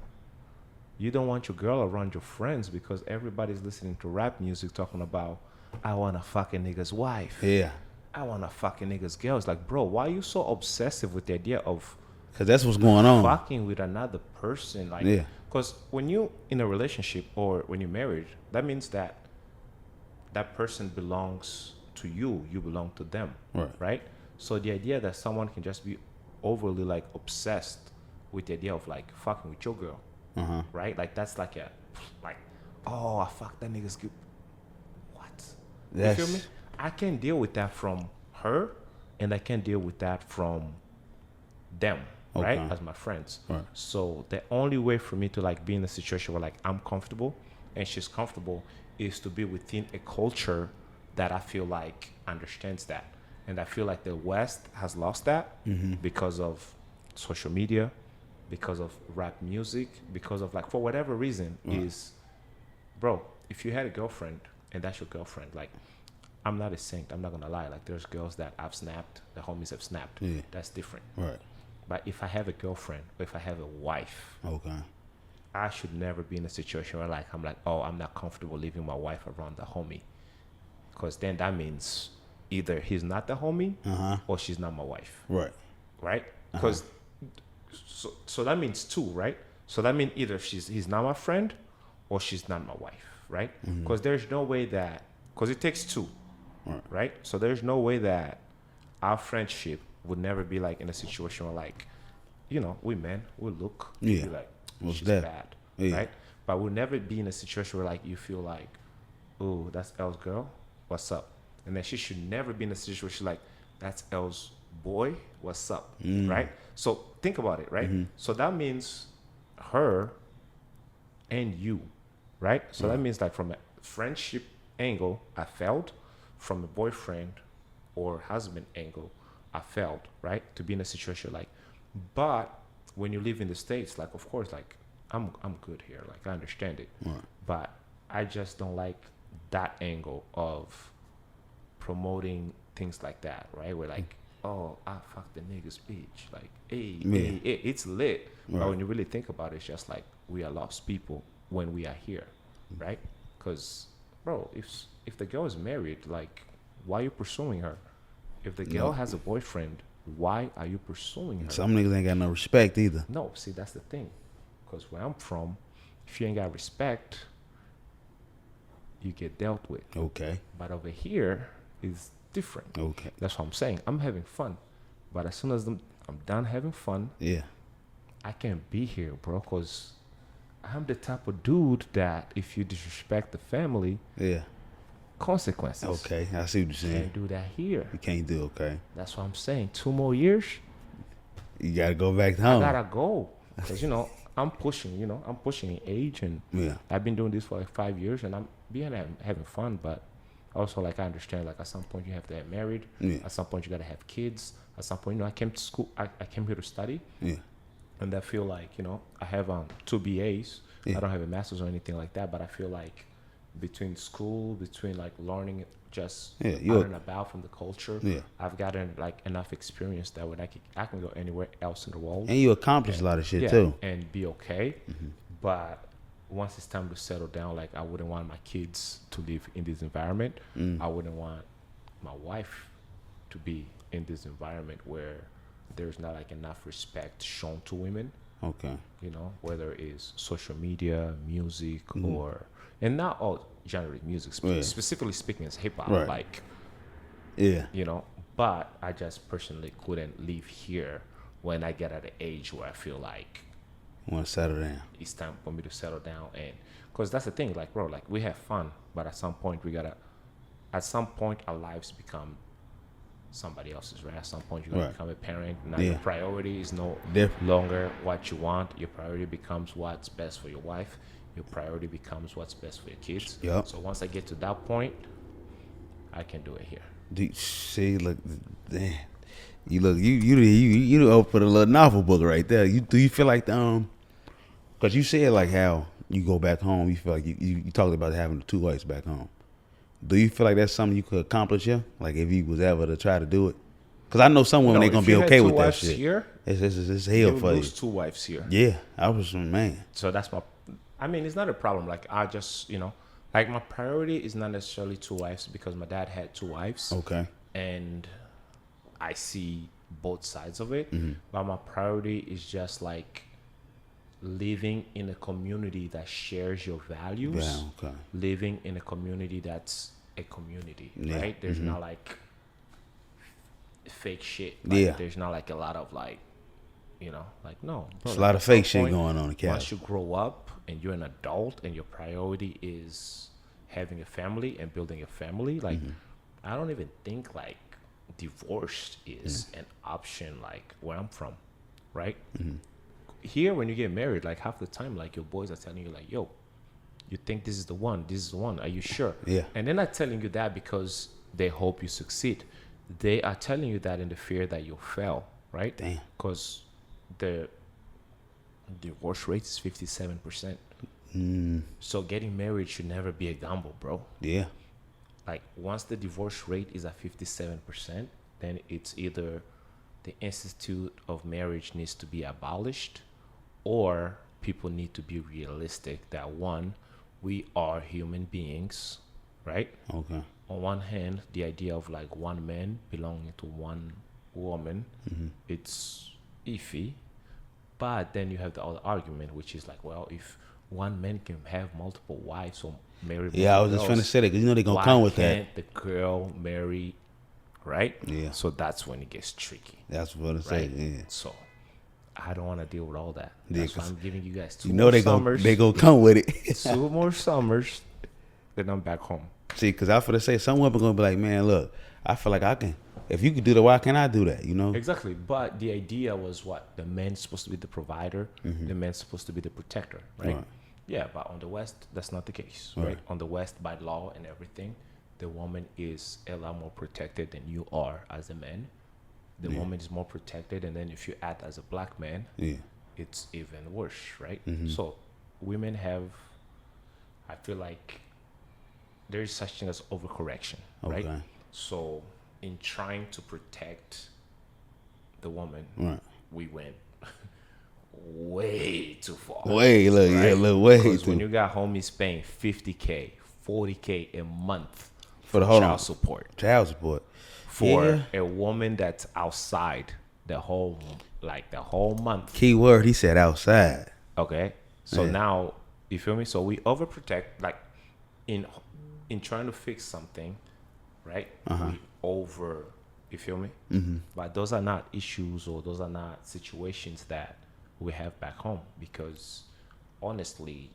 You don't want your girl around your friends because everybody's listening to rap music talking about, I want to fuck a nigga's wife. Yeah. I want to fuck a nigga's girl. It's like, bro, why are you so obsessive with the idea of Because that's what's going on. fucking with another person? Like, because when you in a relationship or when you're married, that means that that person belongs to you. You belong to them, right? So the idea that someone can just be overly like obsessed with the idea of like fucking with your girl, right? Like that's like a like, oh, I fucked that nigga's good. What? You feel me? I can deal with that from her, and I can deal with that from them, right? As my friends. Right. So the only way for me to like be in a situation where like I'm comfortable and she's comfortable is to be within a culture that I feel like understands that. And I feel like the West has lost that because of social media, because of rap music, because of like, for whatever reason, is, bro, if you had a girlfriend and that's your girlfriend, like, I'm not a saint. I'm not going to lie. Like, there's girls that I've snapped, the homies have snapped. Yeah. That's different. Right. But if I have a girlfriend or if I have a wife, I should never be in a situation where like, I'm like, oh, I'm not comfortable leaving my wife around the homie. Because then that means either he's not the homie or she's not my wife. Right. Right? Because so that means two, right? So that means either he's not my friend or she's not my wife, right? Because there's no way that, because it takes two, right? So there's no way that our friendship would never be like in a situation where like, you know, we men, we look, be like, she's bad, right? But we'll never be in a situation where like you feel like, oh, that's L's girl, what's up? And then she should never be in a situation where she's like, that's L's boy, what's up, right? So think about it, right? So that means her and you, right? So that means like from a friendship angle, I failed. From a boyfriend or husband angle, I failed, right? To be in a situation like, but when you live in the States, like, of course, like, I'm good here. Like, I understand it. But I just don't like that angle of promoting things like that, right? Where like, oh, I fucked the nigga's bitch. Like, hey, it's lit. But when you really think about it, it's just like, we are lost people when we are here, right? Because, bro, if the girl is married, like, why are you pursuing her? If the girl has a boyfriend, why are you pursuing her? Some niggas ain't got no respect either. No, see, that's the thing. Because where I'm from, if you ain't got respect, you get dealt with. Okay. But over here is different. Okay. That's what I'm saying. I'm having fun. But as soon as I'm done having fun, yeah, I can't be here, bro, because I'm the type of dude that if you disrespect the family, Yeah. consequences. Okay, I see what you're saying. Can't do that here. You can't do okay. That's what I'm saying. 2 more years, You gotta go back I home. gotta go. Because, I'm pushing, I'm pushing in age, and Yeah. I've been doing this for like 5 years, and I'm having fun, but also like I understand like at some point you have to get married. Yeah. At some point you gotta have kids. At some point, I came to school. I came here to study, Yeah. and I feel like I have 2 BAs. Yeah. I don't have a master's or anything like that, but I feel like between like learning just out and about from the culture, Yeah. I've gotten like enough experience that when I can go anywhere else in the world. And you accomplished a lot of shit too. And be okay. But once it's time to settle down, like I wouldn't want my kids to live in this environment. I wouldn't want my wife to be in this environment where there's not like enough respect shown to women. Okay. Whether it's social media, music, and not all generally music, specifically speaking as hip hop, Right. like, Yeah. but I just personally couldn't live here when I get at an age where I feel like Want to settle down. it's time for me to settle down. And because that's the thing, like, bro, like we have fun, but at some point our lives become somebody else's, right? At some point you're gonna become a parent. Now your priority is no longer what you want. Your priority becomes what's best for your wife. Your priority becomes what's best for your kids. Yep. So once I get to that point, I can do it here. See, look, damn. You opened a little novel book right there. Do you feel like because you said like how you go back home, you feel like you talked about having 2 wives back home. Do you feel like that's something you could accomplish here? Like if you was ever to try to do it? Because I know some women ain't gonna be okay with that shit. Here, it's hell you for you. lose 2 wives here. Yeah, I was man. So that's it's not a problem. Like I just, like my priority is not necessarily 2 wives because my dad had 2 wives. Okay. And I see both sides of it. But my priority is just like living in a community that shares your values. Yeah, okay. Living in a community that's a community, Yeah. right? There's not like fake shit. Like, there's not like a lot of like, like no. Bro, There's a lot of fake shit going on in Cali. Once you grow up and you're an adult and your priority is having a family and building a family, like I don't even think like divorce is an option like where I'm from, right? Here when you get married, like half the time like your boys are telling you like, yo, you think this is the one, are you sure? Yeah. And they're not telling you that because they hope you succeed. They are telling you that in the fear that you'll fail, right? Damn. Because the divorce rate is 57%. So getting married should never be a gamble, bro. Yeah. Like once the divorce rate is at 57%, then it's either the institute of marriage needs to be abolished, or people need to be realistic that one, we are human beings, right? Okay. On one hand, the idea of like one man belonging to one woman, it's iffy. But then you have the other argument, which is like, well, if one man can have multiple wives or marry multiple Yeah, I was just girls, trying to say that because they're gonna why come with can't that. the girl marry, right? Yeah. So that's when it gets tricky, That's what I right? say. Yeah. So I don't want to deal with all that. Yeah, That's why 'cause I'm giving you guys 2 You know more they summers. gonna come with it. 2 more summers, then I'm back home. See, because I feel to say some women gonna be like, man, look, I feel like I can. If you could do that, why can't I do that? You know? Exactly. But the idea was what? The man's supposed to be the provider. The man's supposed to be the protector, right? Right. Yeah, but on the West, that's not the case, right? On the West, by law and everything, the woman is a lot more protected than you are as a man. The woman is more protected, and then if you act as a black man, it's even worse, right? So women have, I feel like there is such thing as overcorrection, right? Okay. So in trying to protect the woman, Right. we went way too far. Way, look, right? yeah, look, way Because too. when you got homies paying $50K, $40K a month For the hold child on. support Child support. for a woman that's outside the whole month. Key word, he said outside. Okay, so Yeah. now you feel me. So we overprotect, like in trying to fix something, right? We over, you feel me? But those are not issues or those are not situations that we have back home because honestly,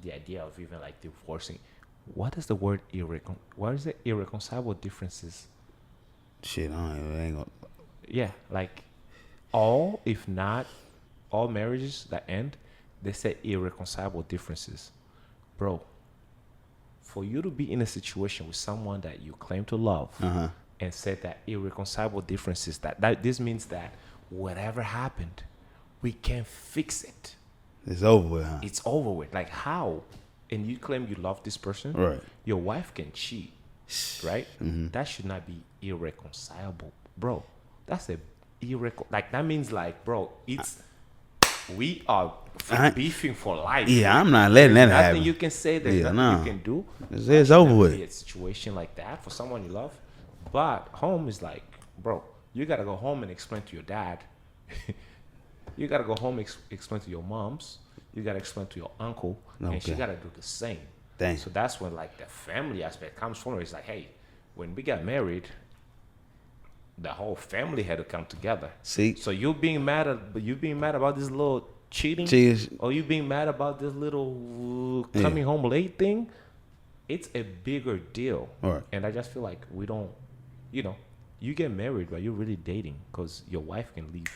the idea of even like divorcing, what is the word what is it, irreconcilable differences? Shit, I ain't gonna. Yeah, like all, if not all marriages that end, they say irreconcilable differences. Bro, for you to be in a situation with someone that you claim to love and said that irreconcilable differences, that this means that whatever happened, we can fix it. It's over with, huh? It's over with. Like how? And you claim you love this person? Right. Your wife can cheat, right? That should not be irreconcilable, bro. That's a like that means like, bro, it's we are beefing for life. Yeah, I'm not letting that There's happen. nothing you can say. There's nothing you can do. It's over with. Be a situation like that for someone you love, but home is like, bro, you gotta go home and explain to your dad. You gotta go home, explain to your moms. You gotta explain to your uncle, and she gotta do the same. Dang. So that's when like the family aspect comes from. It's like, hey, when we got married, the whole family had to come together. See? So you being mad about this little cheating, or you being mad about this little coming home late thing, it's a bigger deal. Right. And I just feel like we don't, you get married, but you're really dating because your wife can leave.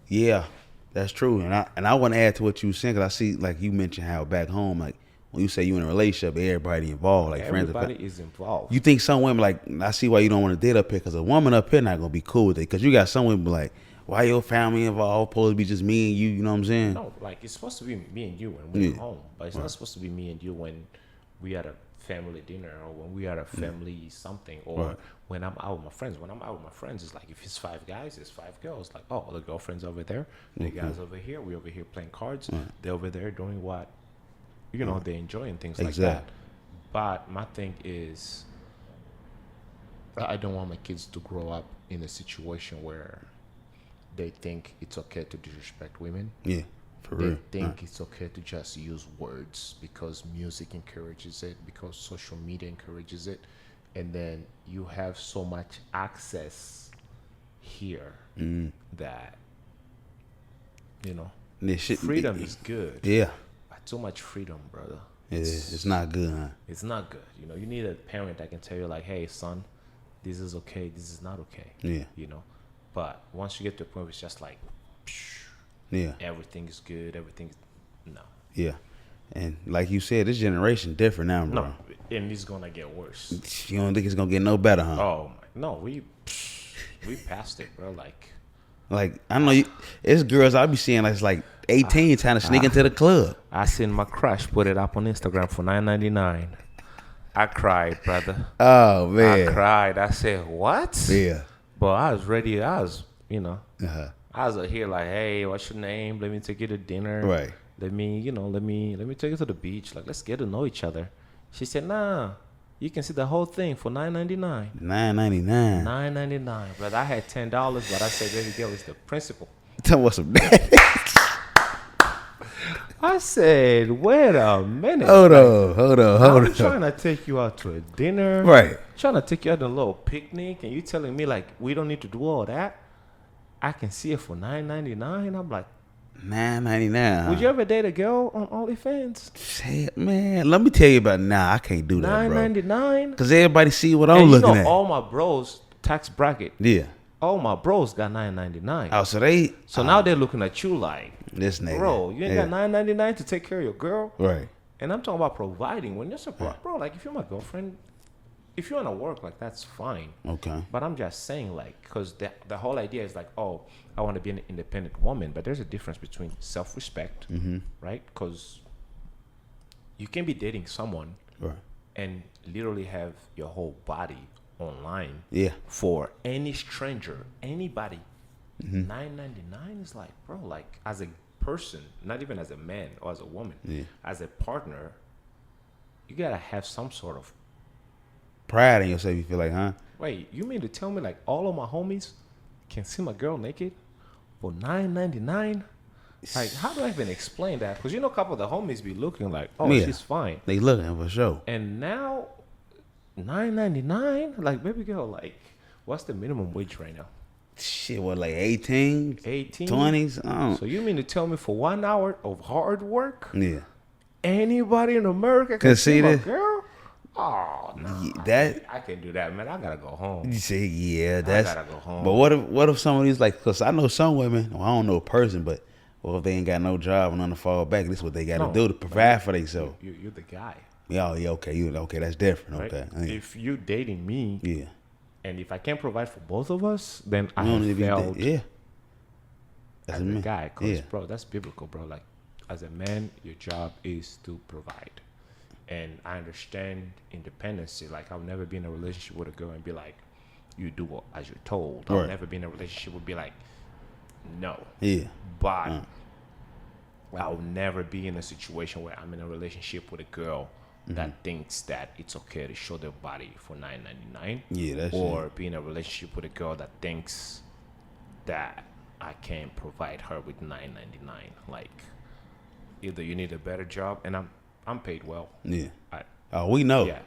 Yeah, that's true. And I want to add to what you were saying, because I see, like you mentioned how back home, like when you say you in a relationship, everybody involved, like everybody friends. is involved. You think some women, like, I see why you don't want to date up here, because a woman up here not going to be cool with it. Because you got some women like, why your family involved? Supposed to be just me and you know what I'm saying? No, like it's supposed to be me and you when we're home, but it's not supposed to be me and you when we at a family dinner or when we at a family something, or when I'm out with my friends. When I'm out with my friends, it's like if it's 5 guys, it's 5 girls. Like, oh, the girlfriend's over there, the guys over here, we over here playing cards, they're over there doing what, they're enjoying things like that. But my thing is, I don't want my kids to grow up in a situation where they think it's okay to disrespect women. Yeah, for real. They think it's okay to just use words because music encourages it, because social media encourages it. And then you have so much access here that, freedom is good. Yeah. But too much freedom, brother. It's not good, huh? It's not good. You need a parent that can tell you like, hey, son, this is okay, this is not okay. Yeah. But once you get to a point where it's just like, everything is good, no. Yeah. And like you said, this generation different now, bro. No, and it's gonna get worse. You don't think it's gonna get no better, huh? Oh no, we passed it, bro. Like I know it's girls I be seeing it's like 18 trying to sneak into the club. I seen my crush put it up on Instagram for $9.99. I cried, brother. Oh man, I cried. I said, what? Yeah. But I was ready. I was here like, hey, what's your name? Let me take you to dinner. Right. Let me take you to the beach. Like, let's get to know each other. She said, nah, you can see the whole thing for $9.99. $9.99, brother. I had $10, but I said, baby girl, it's the principal. Tell me what's up, daddy. I said, wait a minute. Hold on. I'm trying to take you out to a dinner. Right. Trying to take you out to a little picnic, and you telling me like we don't need to do all that. I can see it for $9.99. I'm like, $9.99. Would you ever date a girl on OnlyFans? Shit, man. Let me tell you about I can't do that, bro. $9.99. Because everybody see what I'm looking at. All my bros tax bracket. Yeah. All my bros got $9.99. Oh, so now they're looking at you like, this nigga, bro, you ain't got $9.99 to take care of your girl, right? And I'm talking about providing. When you're bro, like if you're my girlfriend, if you want to work, like that's fine. Okay. But I'm just saying, like, because the whole idea is like, oh, I want to be an independent woman, but there's a difference between self-respect, right? Because you can be dating someone, right, and literally have your whole body online, for any stranger, anybody. $9.99 is like, bro, like as a person, not even as a man or as a woman, as a partner, you gotta have some sort of pride in yourself. You feel like, huh? Wait, you mean to tell me like all of my homies can see my girl naked for $9.99? Like, how do I even explain that? Because a couple of the homies be looking like, oh, she's fine. They looking for sure. And now $9.99, like, baby girl, like, what's the minimum wage right now? Shit, what, like 18? 18? 20s? So you mean to tell me for 1 hour of hard work? Yeah. anybody in America Can can see see a this? girl. Oh no, That I can't do that, man. I gotta go home. you say, yeah, I that's. gotta go home. But what if some of these like? Cause I know some women. Well, I don't know a person, but well, if they ain't got no job and nothing to fall back, this is what they got to No, do to but provide for themselves. You're the guy, Yeah, yeah, okay, okay, that's different. right? Okay, yeah. If you're dating me, Yeah. and if I can't provide for both of us, then I You don't have need to be failed yeah. That's as a me. guy. Cause Yeah. bro, that's biblical, bro. Like, as a man, your job is to provide. And I understand independency. Like, I'll never be in a relationship with a girl and be like, you do what as you're told. I'll Right. never be in a relationship with be like, no. Yeah. But I'll never be in a situation where I'm in a relationship with a girl that thinks that it's okay to show their body for $9.99. Yeah, that's or be in a relationship with a girl that thinks that I can't provide her with $9.99. Like, either you need a better job, and I'm paid well. Yeah. I, Oh, we know. yeah,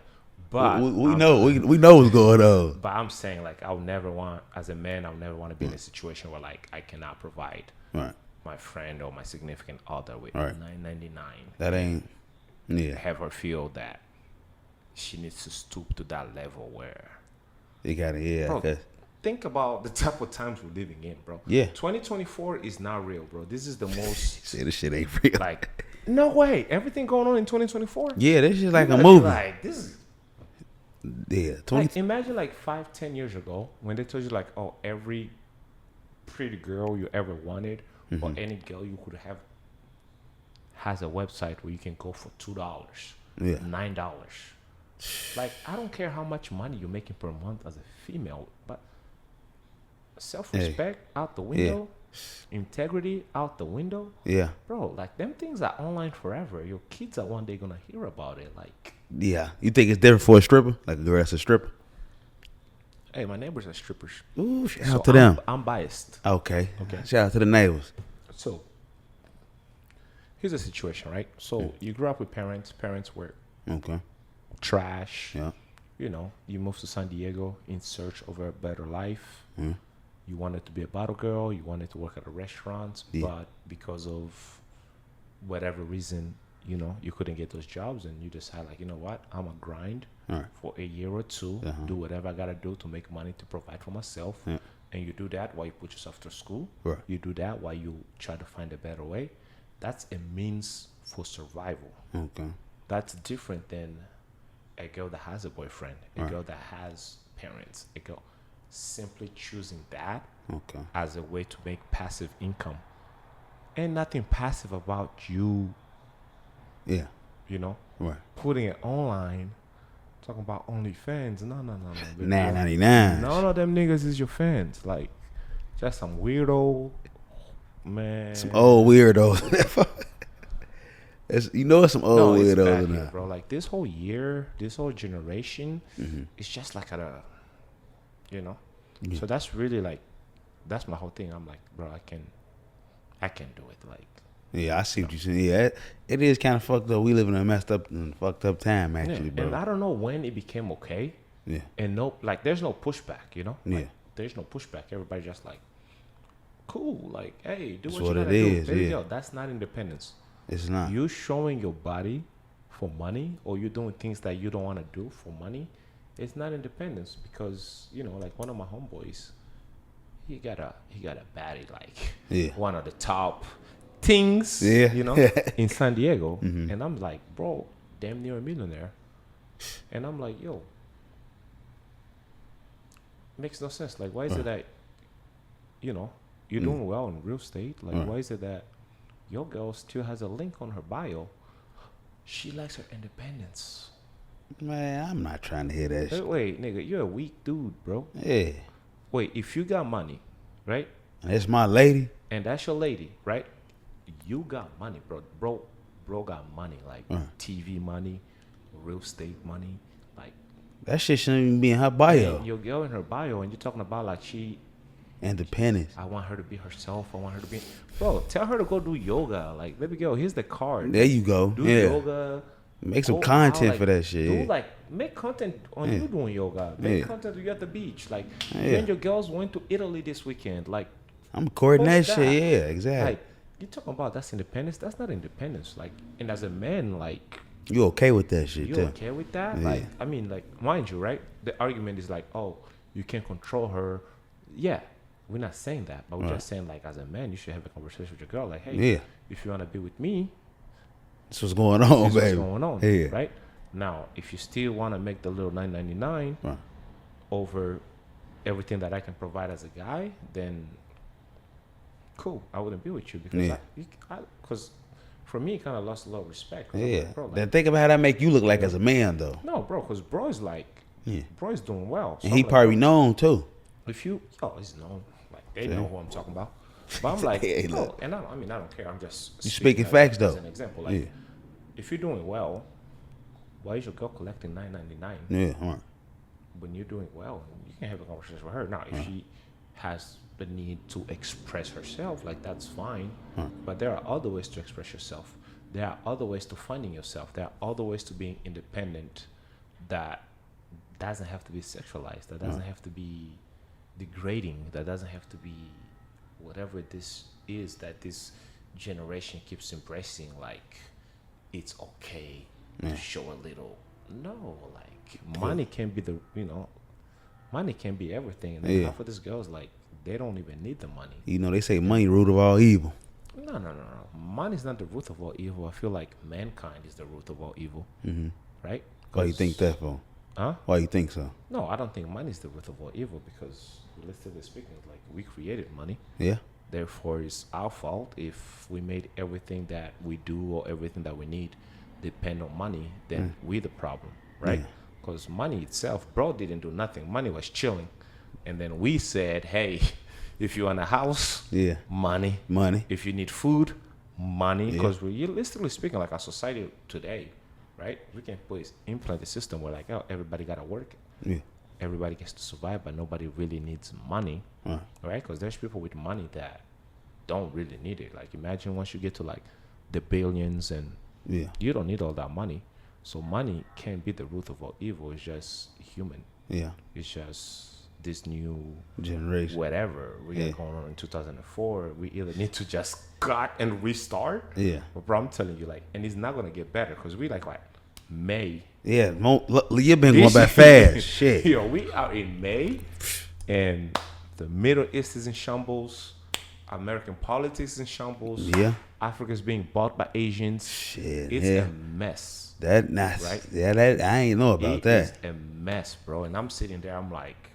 but we know. We know what's going on. But I'm saying, like, I'll never want, as a man, I'll never want to be in a situation where, like, I cannot provide Right. my friend or my significant other with Right. $9.99. That ain't. Yeah. Have her feel that she needs to stoop to that level where, You got to. Yeah. bro, 'Cause- think about the type of times we're living in, bro. Yeah. 2024 is not real, bro. This is the most, Say this shit ain't real. like, no way. Everything going on in 2024. Yeah, this is like You a gotta be movie. Like, this is, Yeah. 20. like, imagine like 5-10 years ago when they told you like, oh, every pretty girl you ever wanted or any girl you could have has a website where you can go for $2, Yeah. $9. Like, I don't care how much money you're making per month as a female, but self-respect out the window, integrity out the window, Yeah. bro. Like, them things are online forever. Your kids are one day gonna hear about it. Like, Yeah. You think it's different for a stripper? Like a girl that's a stripper? hey, my neighbors are strippers. Ooh, shout So out to them. I'm biased. Okay. Okay. Shout out to the neighbors. So here's the situation, right? So you grew up with parents. Parents were Okay. trash. Yeah. You know, you moved to San Diego in search of a better life. You wanted to be a bottle girl. You wanted to work at a restaurant, but because of whatever reason, you know, you couldn't get those jobs, and you decided, like, you know what, I'm gonna grind for a year or two, do whatever I gotta do to make money to provide for myself. And you do that while you put yourself through school. Right. You do that while you try to find a better way. That's a means for survival. Okay. That's different than a girl that has a boyfriend, a girl that has parents, a girl simply choosing that Okay. as a way to make passive income. Ain't nothing passive about you, Yeah. you know, Right. putting it online, talking about OnlyFans. No. baby. $9.99. None of them niggas is your fans. Like, just some weirdo, man. Some old weirdos. You know, it's some old it's bad weirdos in here, there. bro. Like, this whole year, this whole generation, it's just like at a, you know. So that's really like, that's my whole thing. I'm like, bro, I can do it. Like, Yeah, I see what you're saying. Yeah, it is kind of fucked up. We live in a messed up and fucked up time, actually, bro. and I don't know when it became okay. Yeah. And no, like, there's no pushback, you know. Like, Yeah. there's no pushback. Everybody just like, cool. Like, hey, do That's what what you it gotta do. is, There you yeah. go. That's not independence. It's not. You showing your body for money, or you doing things that you don't want to do for money, it's not independence. Because, you know, like, one of my homeboys, he got a baddie, like one of the top things, you know, in San Diego. And I'm like, bro, damn near a millionaire. And I'm like, yo, makes no sense. Like, why is it that, you know, you're doing well in real estate? Like, why is it that your girl still has a link on her bio? She likes her independence. Man, I'm not trying to hear that shit. Wait, nigga, you're a weak dude, bro. Yeah. Wait, if you got money, right? And that's my lady. And that's your lady, right? You got money, bro. Bro got money, like TV money, real estate money, like. That shit shouldn't even be in her bio. And your girl in her bio, and you're talking about like Independence. I want her to be herself. I want her to be. Bro, tell her to go do yoga. Like, baby girl, here's the card. There you go. Do Yeah. yoga. Make some go content out, for that shit. Do Yeah. like, make content on you doing yoga. Make content of you at the beach. Like, you and your girls went to Italy this weekend. Like, I'm recording that post shit. Yeah, exactly. Like, You talking about that's independence? That's not independence. Like, and as a man, like, You okay with that shit, you too? okay with that? Yeah. Like, I mean, like, mind you, right? The argument is like, oh, you can't control her. Yeah, we're not saying that, but we're just saying, like, as a man, you should have a conversation with your girl. Like, hey, Yeah. if you want to be with me, That's what's going on, this is baby. what's going on, Yeah. right? Now, if you still want to make the little $9.99 Right. over everything that I can provide as a guy, then cool, I wouldn't be with you because Yeah. because for me, it kind of lost a lot of respect. 'Cause I'm Yeah. like, bro, like, Then think about how that make you look like as a man, though. no, bro, because bro is like, Yeah. bro is doing well. So And I'm he like, probably bro, known, too. if you, he's known, like they know who I'm talking about. But I'm like, Hey, no, look. and I mean, I don't care. I'm just You speaking as- facts, as though. an example, like, Yeah. if you're doing well, why is your girl collecting $9.99 Yeah, all right. when you're doing well? You can have a conversation with her. Now, if she has the need to express herself, like that's fine. But there are other ways to express yourself. There are other ways to finding yourself. There are other ways to being independent that doesn't have to be sexualized. That doesn't have to be degrading. That doesn't have to be whatever this is that this generation keeps embracing. Like it's okay to show a little. No, like money can be money can be everything. And then half of these girls, like, they don't even need the money. You know, they say money root of all evil. No. Money is not the root of all evil. I feel like mankind is the root of all evil. Mm-hmm. Right? Why you think that for? Huh? Why you think so? No, I don't think money is the root of all evil because, realistically speaking, like, we created money. Yeah. Therefore, it's our fault if we made everything that we do or everything that we need depend on money, then we're the problem, right? Because money itself, bro, didn't do nothing. Money was chilling. And then we said, hey, if you want a house, money. If you need food, money. Because realistically speaking, like our society today, right, we can implant a system where, like, oh, everybody got to work. Yeah. Everybody gets to survive, but nobody really needs money, right? Because there's people with money that don't really need it. Like, imagine once you get to, like, the billions and you don't need all that money. So money can't be the root of all evil. It's just human. Yeah. It's just this new generation. Whatever we got going on in 2004. We either need to just cut and restart. Yeah. But bro, I'm telling you, like, and it's not gonna get better because we like May. Yeah, you've been going back fast. Shit. Yo, we are in May, and the Middle East is in shambles. American politics is in shambles. Yeah. Africa's being bought by Asians. Shit. It's a mess. That nice. Right? Yeah, that I ain't know about that. It's a mess, bro. And I'm sitting there, I'm like,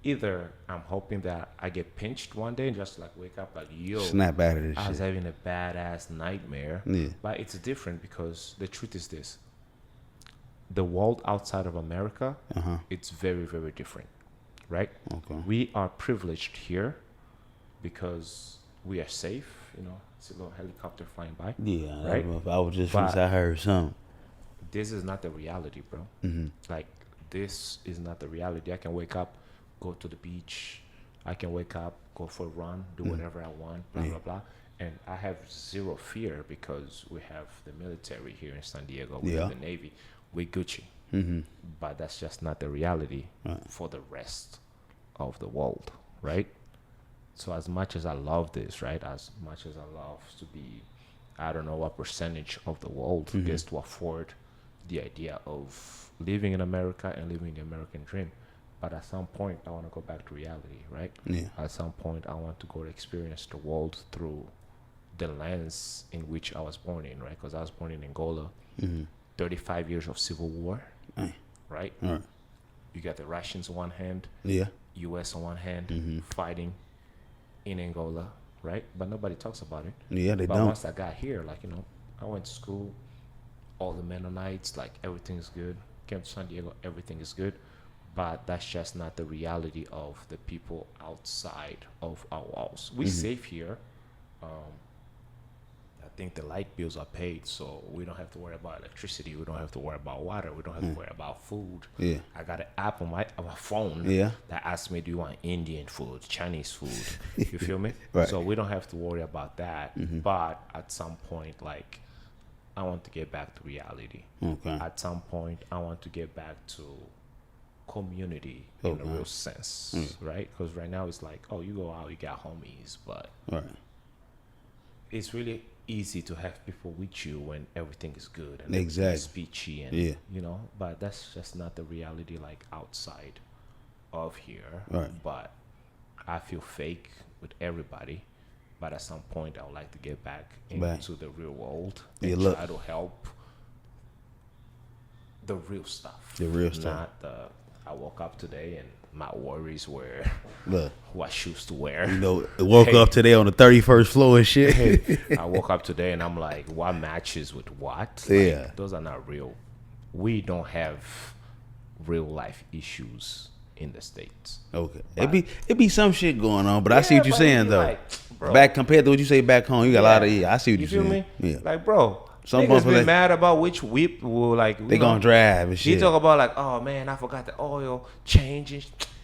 either I'm hoping that I get pinched one day and just like wake up like, yo, snap out of this I was shit. having a badass nightmare. Yeah. But it's different because the truth is this. The world outside of America, it's very, very different, right? Okay. We are privileged here because we are safe. You know, it's a little helicopter flying by. Yeah, right? I was just But I heard something. This is not the reality, bro. Like, this is not the reality. I can wake up, go to the beach. I can wake up, go for a run, do whatever I want, blah, blah, blah. And I have zero fear because we have the military here in San Diego. We have the Navy. We're Gucci. But that's just not the reality for the rest of the world, right? So as much as I love this, right, as much as I love to be, I don't know what percentage of the world gets to afford the idea of living in America and living the American dream. But at some point, I want to go back to reality, right? Yeah. At some point, I want to go to experience the world through the lens in which I was born in, right? Because I was born in Angola, 35 years of civil war, right? All right. You got the Russians on one hand, Yeah. U.S. on one hand, fighting in Angola, right? But nobody talks about it. Yeah, they But don't. once I got here, like, you know, I went to school, all the Mennonites, like, everything is good. Came to San Diego, everything is good. But that's just not the reality of the people outside of our walls. We're safe here. I think the light bills are paid, so we don't have to worry about electricity. We don't have to worry about water. We don't have to worry about food. Yeah. I got an app on my phone that asks me, do you want Indian food, Chinese food? You feel me? Right. So we don't have to worry about that. But at some point, like, I want to get back to reality. Okay. At some point, I want to get back to community in a real sense, right? Because right now it's like, oh, you go out, you got homies, but Right. it's really easy to have people with you when everything is good and Exactly. everything is peachy and Yeah. you know, but that's just not the reality like outside of here. Right. But I feel fake with everybody. But at some point, I would like to get back into the real world and try to help the real stuff. The real stuff. Not the, I woke up today and my worries were Look, what shoes to wear. you know, woke up today on the 31st floor and shit. I woke up today and I'm like, what matches with what? Yeah. Like, those are not real. We don't have real life issues in the States. Okay. It be some shit going on, but I see what you're saying though. Like, bro, Back compared to what you say back home, you got a lot of I see what you you're feel saying. me? Yeah. Like, bro, Some niggas motherfuckers- been mad about which whip will like They gonna drive and He shit. talk about like, oh man, I forgot the oil changing,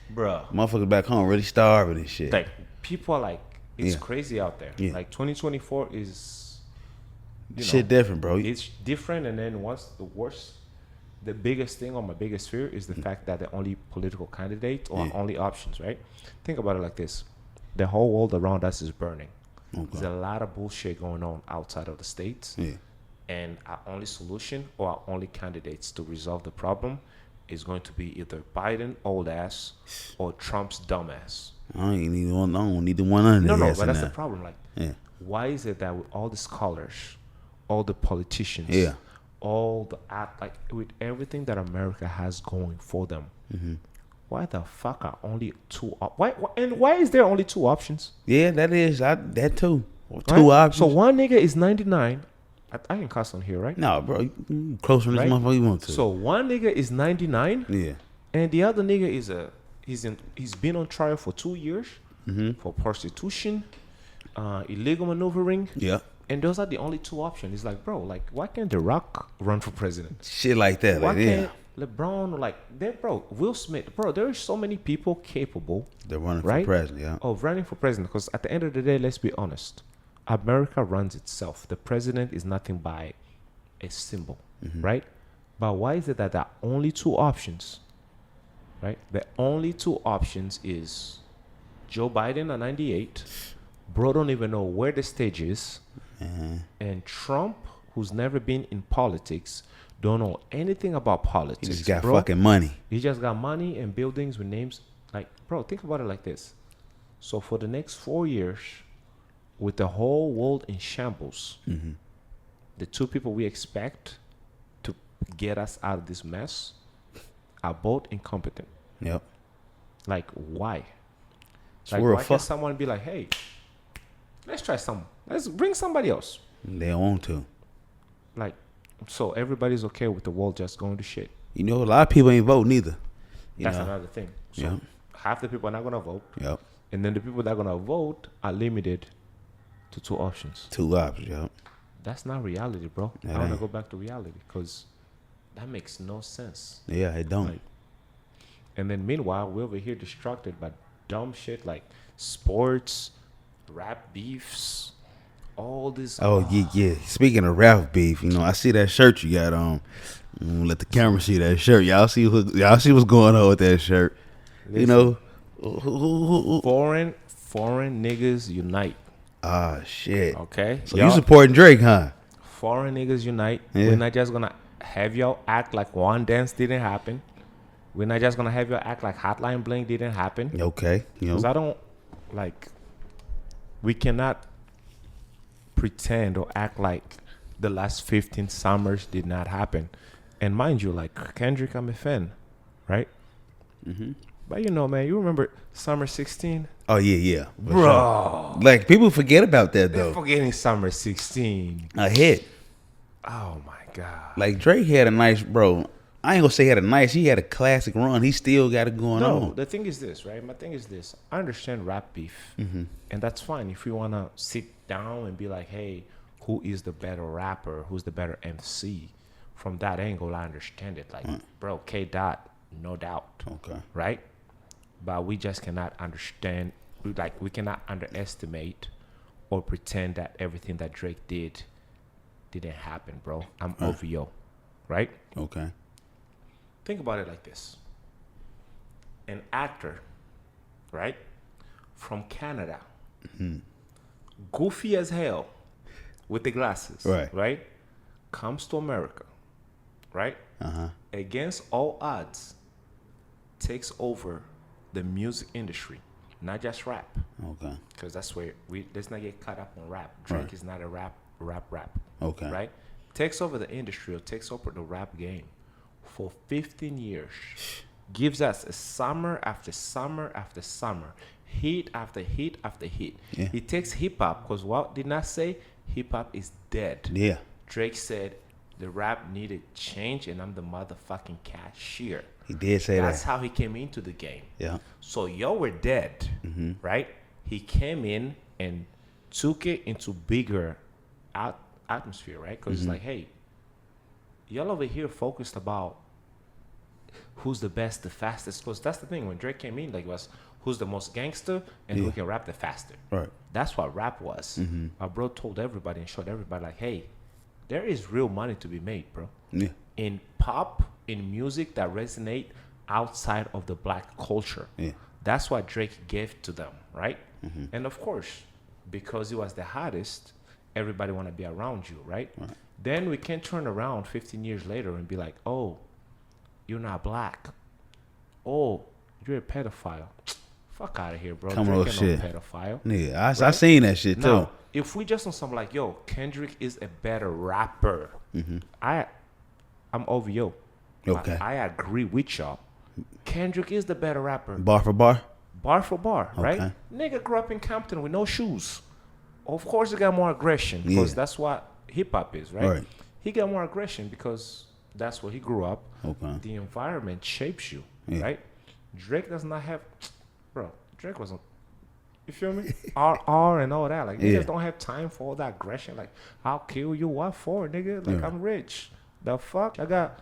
bro. Motherfuckers back home really starving and shit. Like people are like, it's Yeah. crazy out there. Yeah. Like 2024 is, you know, Shit different, bro. it's different. And then what's the worst? The biggest thing or my biggest fear is the fact that the only political candidate or only options, right? Think about it like this: the whole world around us is burning. Okay. There's a lot of bullshit going on outside of the States. Yeah. And our only solution or our only candidates to resolve the problem is going to be either Biden old ass or Trump's dumb ass. I don't need one. I don't need the one under. No, yes but that's and the that. problem. Like, Yeah. why is it that with all the scholars, all the politicians, Yeah. all the like with everything that America has going for them, why the fuck are only two? Why is there only two options? Yeah, that is that too. Right? Two options. So one nigga is 99. I can cuss on here, right? No, bro, you closer than this Right? motherfucker you want to. So one nigga is 99, yeah. and the other nigga is he's been on trial for 2 years for prostitution, illegal maneuvering, Yeah. and those are the only two options. It's like, bro, like why can't The Rock run for president? Shit like that. Why Like, yeah. can't LeBron, like, Will Smith, bro, there are so many people capable They're running right? for president, yeah. of running for president. Because at the end of the day, let's be honest, America runs itself. The president is nothing but a symbol, right? But why is it that there are only two options, right? The only two options is Joe Biden at 98. Bro don't even know where the stage is. And Trump, who's never been in politics, don't know anything about politics. He just got bro. fucking money. He just got money and buildings with names. Like, bro, think about it like this. So for the next 4 years, with the whole world in shambles, the two people we expect to get us out of this mess are both incompetent. Yep. Like, why? So Like, we're a why can't fuck. someone be like, hey, let's try something. Let's bring somebody else. They don't want to. Like, so everybody's okay with the world just going to shit. You know, a lot of people ain't vote neither. You That's know? another thing. So Yeah. half the people are not going to vote. Yep. And then the people that are going to vote are limited to two options. Two options, yep. That's not reality, bro. That I want to ain't. go back to reality because that makes no sense. Yeah, it don't. Like, and then meanwhile, we're over here distracted by dumb shit like sports, rap beefs, all this. Oh, yeah. Speaking of rap beef, you know, I see that shirt you got on. Let the camera see that shirt. Y'all see what's going on with that shirt. You know, who- Foreign niggas unite. Ah, shit. Okay, So you supporting Drake, huh? foreign niggas unite. Yeah. We're not just gonna have y'all act like One Dance didn't happen. We're not just gonna have y'all act like Hotline Bling didn't happen. Okay. You Because know, I don't like. We cannot pretend or act like the last 15 summers did not happen. And mind you, like Kendrick, I'm a fan, right? But you know, man, you remember Summer 16? oh yeah. For Bro. sure. Like people forget about that They're though. forgetting Summer 16. A hit. Oh my God. Like Drake had a nice, bro. I ain't gonna say he had a nice. He had a classic run. He still got it going No, on. the thing is this, right? My thing is this. I understand rap beef, and that's fine if you wanna sit down and be like, "Hey, who is the better rapper? Who's the better MC?" From that angle, I understand it. Like, bro, K. Dot, no doubt, Okay. right? But we just cannot understand. We cannot underestimate or pretend that everything that Drake didn't happen, bro. I'm OVO, right? Okay. Think about it like this. An actor, right, from Canada, goofy as hell, with the glasses, right? Comes to America, right? Against all odds, takes over the music industry, not just rap. Okay. Because that's where let's not get caught up on rap. Drake is not a rap. Okay. Right? Takes over the industry or takes over the rap game for 15 years. Gives us a summer after summer after summer. Hit after hit after hit. Yeah. He takes hip hop because what did not say? Hip hop is dead. Yeah. Drake said the rap needed change and I'm the motherfucking cashier. He did say That's that. how he came into the game. Yeah. So y'all were dead, right? He came in and took it into bigger atmosphere, right? Because it's like, hey, y'all over here focused about who's the best, the fastest. Because that's the thing. When Drake came in, like, it was who's the most gangster and who can rap the faster. Right. That's what rap was. Our bro told everybody and showed everybody, like, hey, there is real money to be made, bro. Yeah. In pop, in music that resonate outside of the black culture. Yeah. That's what Drake gave to them, right? And of course, because he was the hottest, everybody want to be around you, right? Then we can't turn around 15 years later and be like, oh, you're not black. Oh, you're a pedophile. Fuck out of here, bro. Come on, Drake shit. ain't no pedophile. Yeah, I seen that shit too. Now, if we just on something like, yo, Kendrick is a better rapper, I'm OVO. Okay. I agree with y'all. Kendrick is the better rapper. Bar for bar? Bar for bar, right? Okay. Nigga grew up in Compton with no shoes. Of course he got more aggression because that's what hip-hop is, right? He got more aggression because that's where he grew up. Okay. The environment shapes you, right? Drake does not have... Bro, Drake wasn't... You feel me? R and all that. Like, niggas don't have time for all that aggression. Like, I'll kill you. What for, nigga? Like, I'm rich. The fuck? I got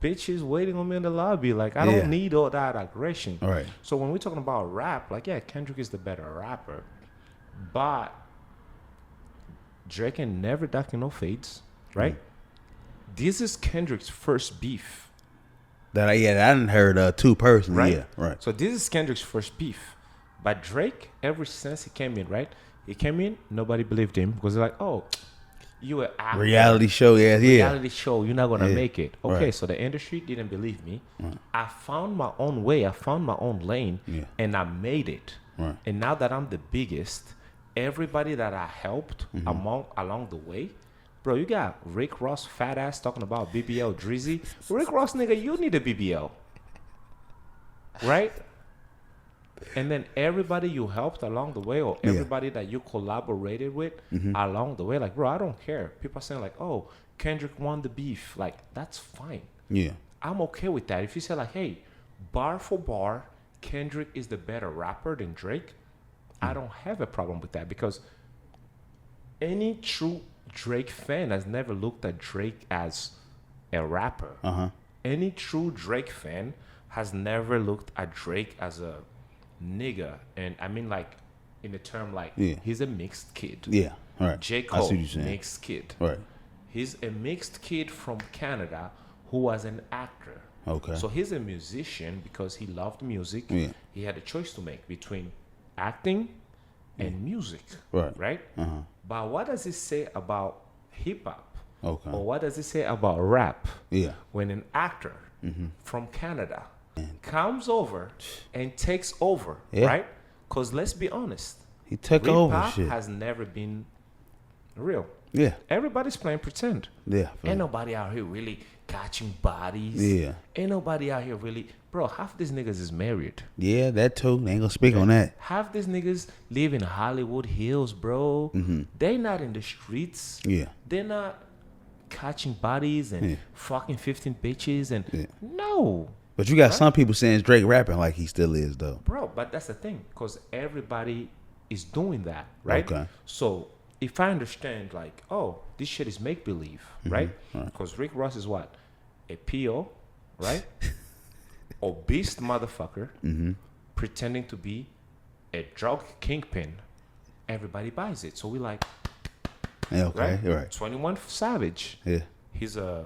bitches waiting on me in the lobby. Like, I don't need all that aggression. All right. So when we're talking about rap, like, yeah, Kendrick is the better rapper. But Drake ain't never ducking no fades, right? This is Kendrick's first beef. I didn't heard two personally. Right? Yeah, right. So this is Kendrick's first beef. But Drake, ever since he came in, right? He came in, nobody believed him because they're like, oh, you an actor. Reality show, Reality show, you're not going to make it. Okay, Right. so the industry didn't believe me. I found my own way. I found my own lane, and I made it. Right. And now that I'm the biggest, everybody that I helped along the way, bro, you got Rick Ross, fat ass, talking about BBL Drizzy. Rick Ross, nigga, you need a BBL. Right? And then everybody you helped along the way or everybody that you collaborated with along the way, like, bro, I don't care. People are saying, like, oh, Kendrick won the beef. Like, that's fine. Yeah. I'm okay with that. If you say, like, hey, bar for bar, Kendrick is the better rapper than Drake, I don't have a problem with that because any true Drake fan has never looked at Drake as a rapper. Any true Drake fan has never looked at Drake as a nigga. And I mean, like, in the term, like, he's a mixed kid. Yeah. All right. J. I see Cole, what you're saying. mixed kid. Right. He's a mixed kid from Canada who was an actor. Okay. So he's a musician because he loved music. Yeah. He had a choice to make between acting and music. Right. Right? But what does it say about hip hop? Okay. Or what does it say about rap? Yeah. When an actor from Canada comes over and takes over, right? Because let's be honest, He took over hip-hop shit. has never been real. Yeah. Everybody's playing pretend. Yeah. Ain't nobody out here really catching bodies. Yeah. Ain't nobody out here really... Bro, half these niggas is married. Yeah, that too. They ain't gonna speak on that. Half these niggas live in Hollywood Hills, bro. They not in the streets. Yeah. They're not catching bodies and fucking 15 bitches and... No. But you got some people saying Drake rapping like he still is though. Bro, but that's the thing. Because everybody is doing that, right? Okay. So... if I understand, like, oh, this shit is make-believe, right? Because Rick Ross is what? A PO, right? Obese motherfucker pretending to be a drug kingpin. Everybody buys it. So we like, Yeah, okay, right. 21 Savage. Yeah. He's a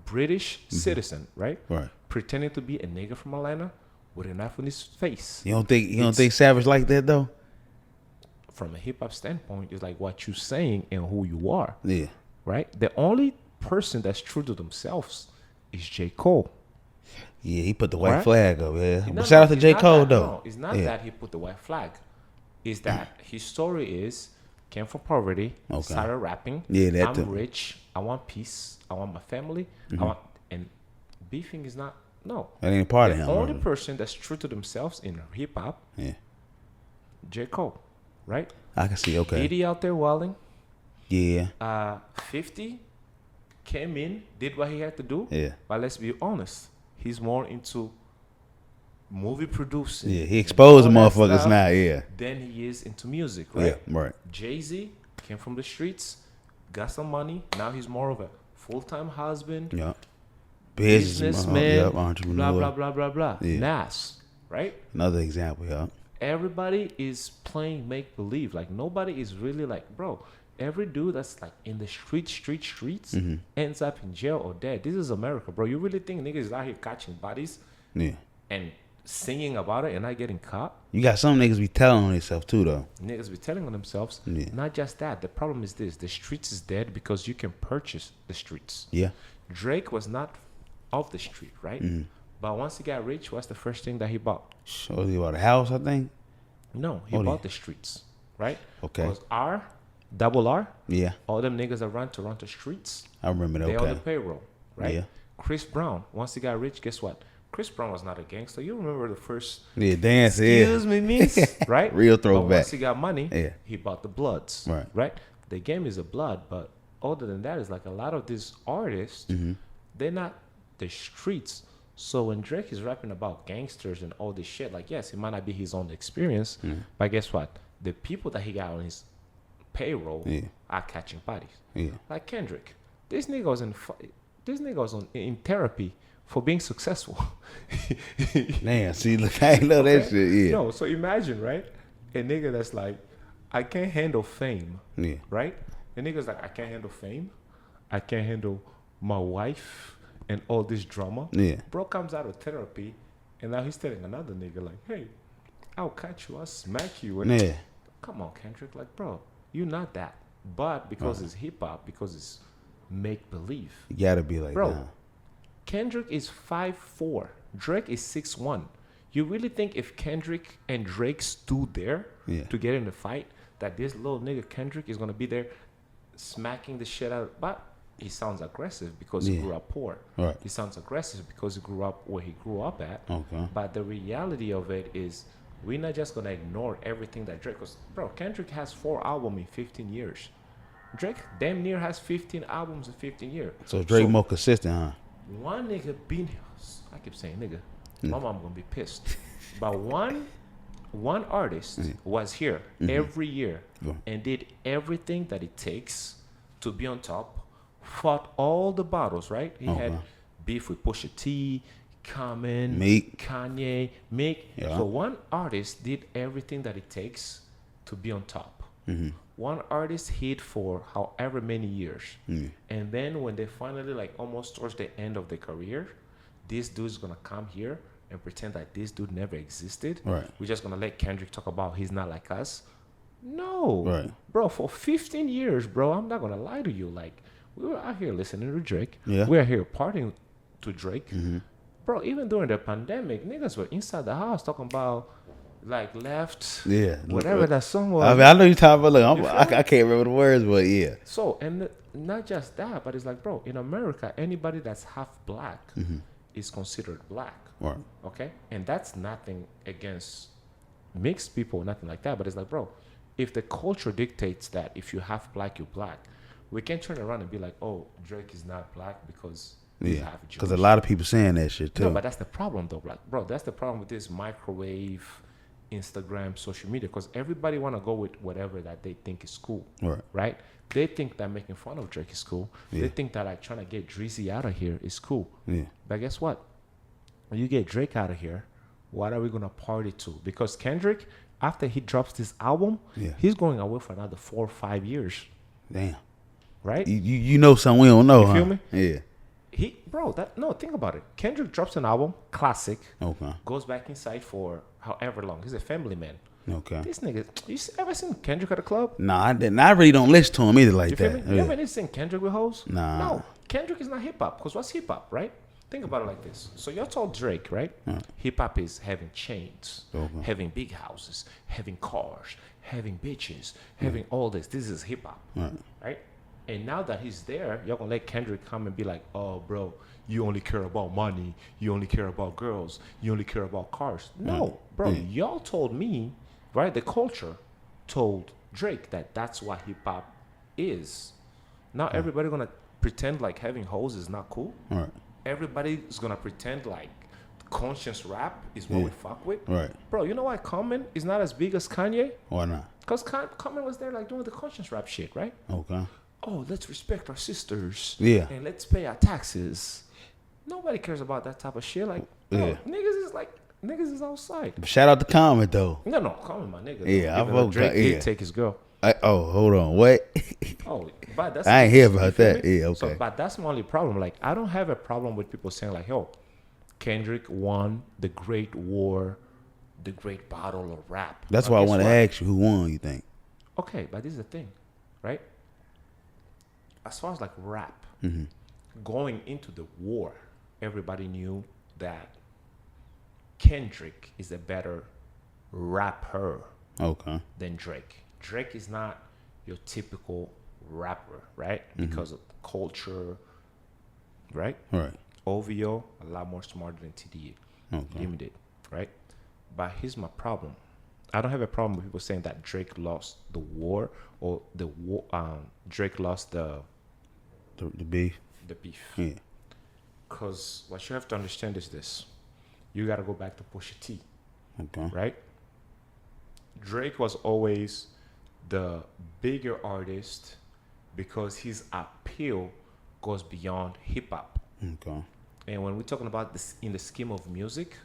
British citizen, right? Right. Pretending to be a nigga from Atlanta with a knife on his face. You don't think Savage like that though? from a hip hop standpoint, is like what you're saying and who you are. Yeah. Right? The only person that's true to themselves is J. Cole. Yeah, he put the white Right? flag up, yeah. No, But shout out to it's J. not Cole, that, though. No, it's not Yeah. that he put the white flag. It's that his story is came from poverty, Okay. started rapping. Yeah, that I'm too. rich. I want peace. I want my family. And beefing is not. No. That ain't part of The him. only bro. person that's true to themselves in hip hop, Yeah. J. Cole. Right? I can see, okay. 80 out there wilding. Yeah. 50 came in, did what he had to do. Yeah. But let's be honest, he's more into movie producing. Yeah, he exposed the and all that motherfuckers stuff now, yeah. than he is into music, right? Yeah, right. Jay-Z came from the streets, got some money. Now he's more of a full-time husband, Yeah. businessman, Yep, entrepreneur. blah, blah, blah, blah, blah. Yeah. Nas, right? Another example, yeah. Everybody is playing make-believe. Like, nobody is really like, bro, every dude that's like in the streets Mm-hmm. ends up in jail or dead. This is America, bro. You really think niggas is out here catching bodies Yeah. and singing about it and not getting caught? You got some niggas be telling on themselves too, though. Niggas be telling on themselves. Yeah. Not just that. The problem is this. The streets is dead because you can purchase the streets. Yeah. Drake was not off the street, right? Mm-hmm. But once he got rich, what's the first thing that he bought? So he bought a house, I think. No, he Oh, bought yeah. the streets, right? Okay. Because double R, Yeah. all them niggas that run Toronto streets, I remember that. they on the Okay. payroll, right? Yeah. Chris Brown, once he got rich, guess what? Chris Brown was not a gangster. You remember the first Yeah, dance, excuse yeah. me, miss, right? Real But throwback. once he got money, Yeah. he bought the Bloods, Right. right? The game is a blood, but other than that, is like a lot of these artists, Mm-hmm. they're not the streets. So when Drake is rapping about gangsters and all this shit, like, yes, it might not be his own experience, but guess what? The people that he got on his payroll Yeah. are catching bodies. Yeah. Like Kendrick, this nigga was in therapy for being successful. Damn, see, look, I ain't know that shit. Yeah. No, so imagine, right? A nigga that's like, I can't handle fame, Yeah. right? A nigga's like, I can't handle fame. I can't handle my wife and all this drama. Yeah. Bro comes out of therapy, and now he's telling another nigga, like, hey, I'll catch you, I'll smack you. And Yeah. come on, Kendrick, like, bro, you're not that. But because it's hip hop, because it's make believe. You gotta be like Bro, that. Kendrick is 5'4". Drake is 6'1". You really think if Kendrick and Drake stood there Yeah. to get in a fight, that this little nigga Kendrick is gonna be there smacking the shit out? But he sounds aggressive because he Yeah. grew up poor. Right. He sounds aggressive because he grew up where he grew up at. Okay. But the reality of it is, we're not just gonna ignore everything that Drake was. Bro, Kendrick has 4 albums in 15 years. Drake damn near has 15 albums in 15 years. So Drake more consistent, huh? One nigga been, I keep saying nigga, my mom gonna be pissed. But one artist was here every year Yeah. and did everything that it takes to be on top, fought all the battles, right? He had beef with Pusha T, Common, Meek. Kanye, Meek. Yeah. So one artist did everything that it takes to be on top. One artist hit for however many years. And then when they finally, like almost towards the end of their career, this dude's gonna come here and pretend that this dude never existed. Right. We're just gonna let Kendrick talk about he's not like us. No. Right. Bro, for 15 years, bro, I'm not gonna lie to you. Like, we were out here listening to Drake. Yeah. We are here partying to Drake. Bro, even during the pandemic, niggas were inside the house talking about like left, Yeah. whatever that song was. I mean, I know you're talking about. Look, You feel I can't remember the words, but yeah. So, and not just that, but it's like, bro, in America, anybody that's half black is considered black. Right. Okay? And that's nothing against mixed people, nothing like that. But it's like, bro, if the culture dictates that if you half black, you're black, we can't turn around and be like, oh, Drake is not black because he's Yeah. half Jewish. Because a lot of people saying that shit too. No, but that's the problem, though. Like, bro, that's the problem with this microwave, Instagram, social media, because everybody want to go with whatever that they think is cool, Right. right? They think that making fun of Drake is cool. Yeah. They think that like trying to get Drizzy out of here is cool. Yeah. But guess what? When you get Drake out of here, what are we gonna party to? Because Kendrick, after he drops this album, Yeah. he's going away for another 4 or 5 years, Damn. right? You know something we don't know, You huh? feel me? Yeah. Think about it. Kendrick drops an album, classic, Okay. goes back inside for however long. He's a family man. Okay. This nigga, ever seen Kendrick at a club? Nah, I didn't. I really don't listen to him either like You feel that. me? You ever seen Kendrick with hoes? Nah. No, Kendrick is not hip hop. Because what's hip hop, right? Think about it like this. So you're told Drake, right? Hip hop is having chains, having big houses, having cars, having bitches, having all this. This is hip hop, right? And now that he's there, you're gonna let Kendrick come and be like, "Oh, bro, you only care about money. You only care about girls. You only care about cars." No, bro, y'all told me, right? The culture told Drake that that's what hip hop is. Now everybody gonna pretend like having hoes is not cool. Right. Everybody's gonna pretend like conscious rap is what we fuck with. Right. Bro, you know why Common is not as big as Kanye? Why not? Because Common was there like doing the conscious rap shit, right? Okay. Oh, let's respect our sisters. Yeah. And let's pay our taxes. Nobody cares about that type of shit. Like, no, niggas is outside. Shout out to Common though. No, Common, my nigga. Yeah, I vote Drake yeah. did take his girl. Hold on. What? Oh, but that's I ain't hear about you feel that. me? Yeah, okay. So, but that's my only problem. Like, I don't have a problem with people saying like, "Yo, Kendrick won the Great War, the Great Battle of Rap." That's But why I guess want to what? ask you who won. You think? Okay, but this is the thing, right? As far as like rap, going into the war, everybody knew that Kendrick is a better rapper Okay. than Drake. Drake is not your typical rapper, right? Because of culture, right? Right. OVO, a lot more smarter than TDE. Okay. Limited, right? But here's my problem. I don't have a problem with people saying that Drake lost the war or Drake lost the beef. beef. Yeah. Because what you have to understand is this. You got to go back to Pusha T, Okay. right? Drake was always the bigger artist because his appeal goes beyond hip hop. Okay. And when we're talking about this in the scheme of music,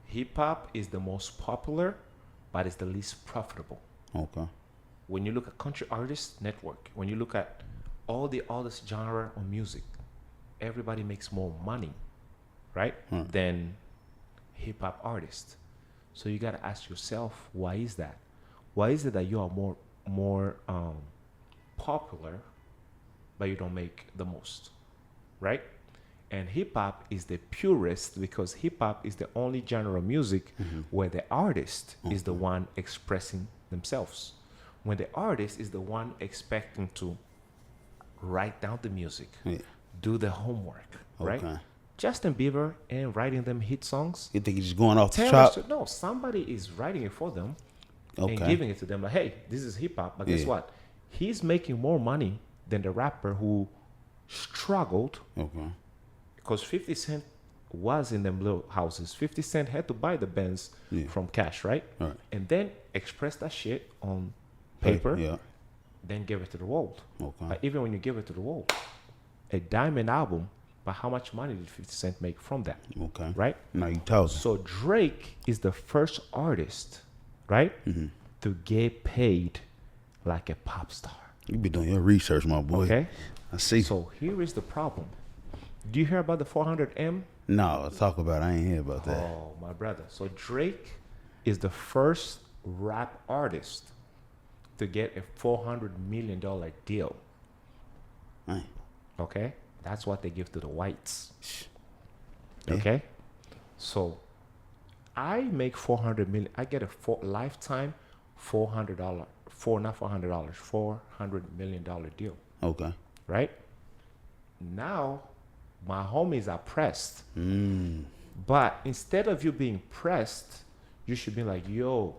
hip hop is the most popular, but it's the least profitable. Okay. When you look at country artists network, when you look at all the others genre of music, everybody makes more money, right, than hip hop artists. So you got to ask yourself, why is that? Why is it that you are more popular, but you don't make the most, right? And hip hop is the purest because hip hop is the only genre of music where the artist is the one expressing themselves. When the artist is the one expecting to write down the music, do the homework, right? Justin Bieber ain't writing them hit songs. You think he's just going off the Taylor top? Swift, no, somebody is writing it for them and giving it to them. Like, hey, this is hip hop. But guess what? He's making more money than the rapper who struggled. Okay. Because 50 Cent was in them little houses. 50 Cent had to buy the Benz from Cash, right? Right. And then express that shit on paper. Yeah. Then give it to the world. Okay. But even when you give it to the world, a diamond album, but how much money did 50 Cent make from that? Okay. Right? Now you talking. So Drake is the first artist, right, to get paid like a pop star. You be doing your research, my boy. Okay? I see. So here is the problem. Do you hear about the 400M? No, talk about it. I ain't hear about that. Oh, my brother. So Drake is the first rap artist to get a $400 million deal. Right. Okay? That's what they give to the whites. Yeah. Okay? So I make $400 million. I get a lifetime $400 million deal. Okay. Right? Now, my homies are pressed. But instead of you being pressed, you should be like, yo,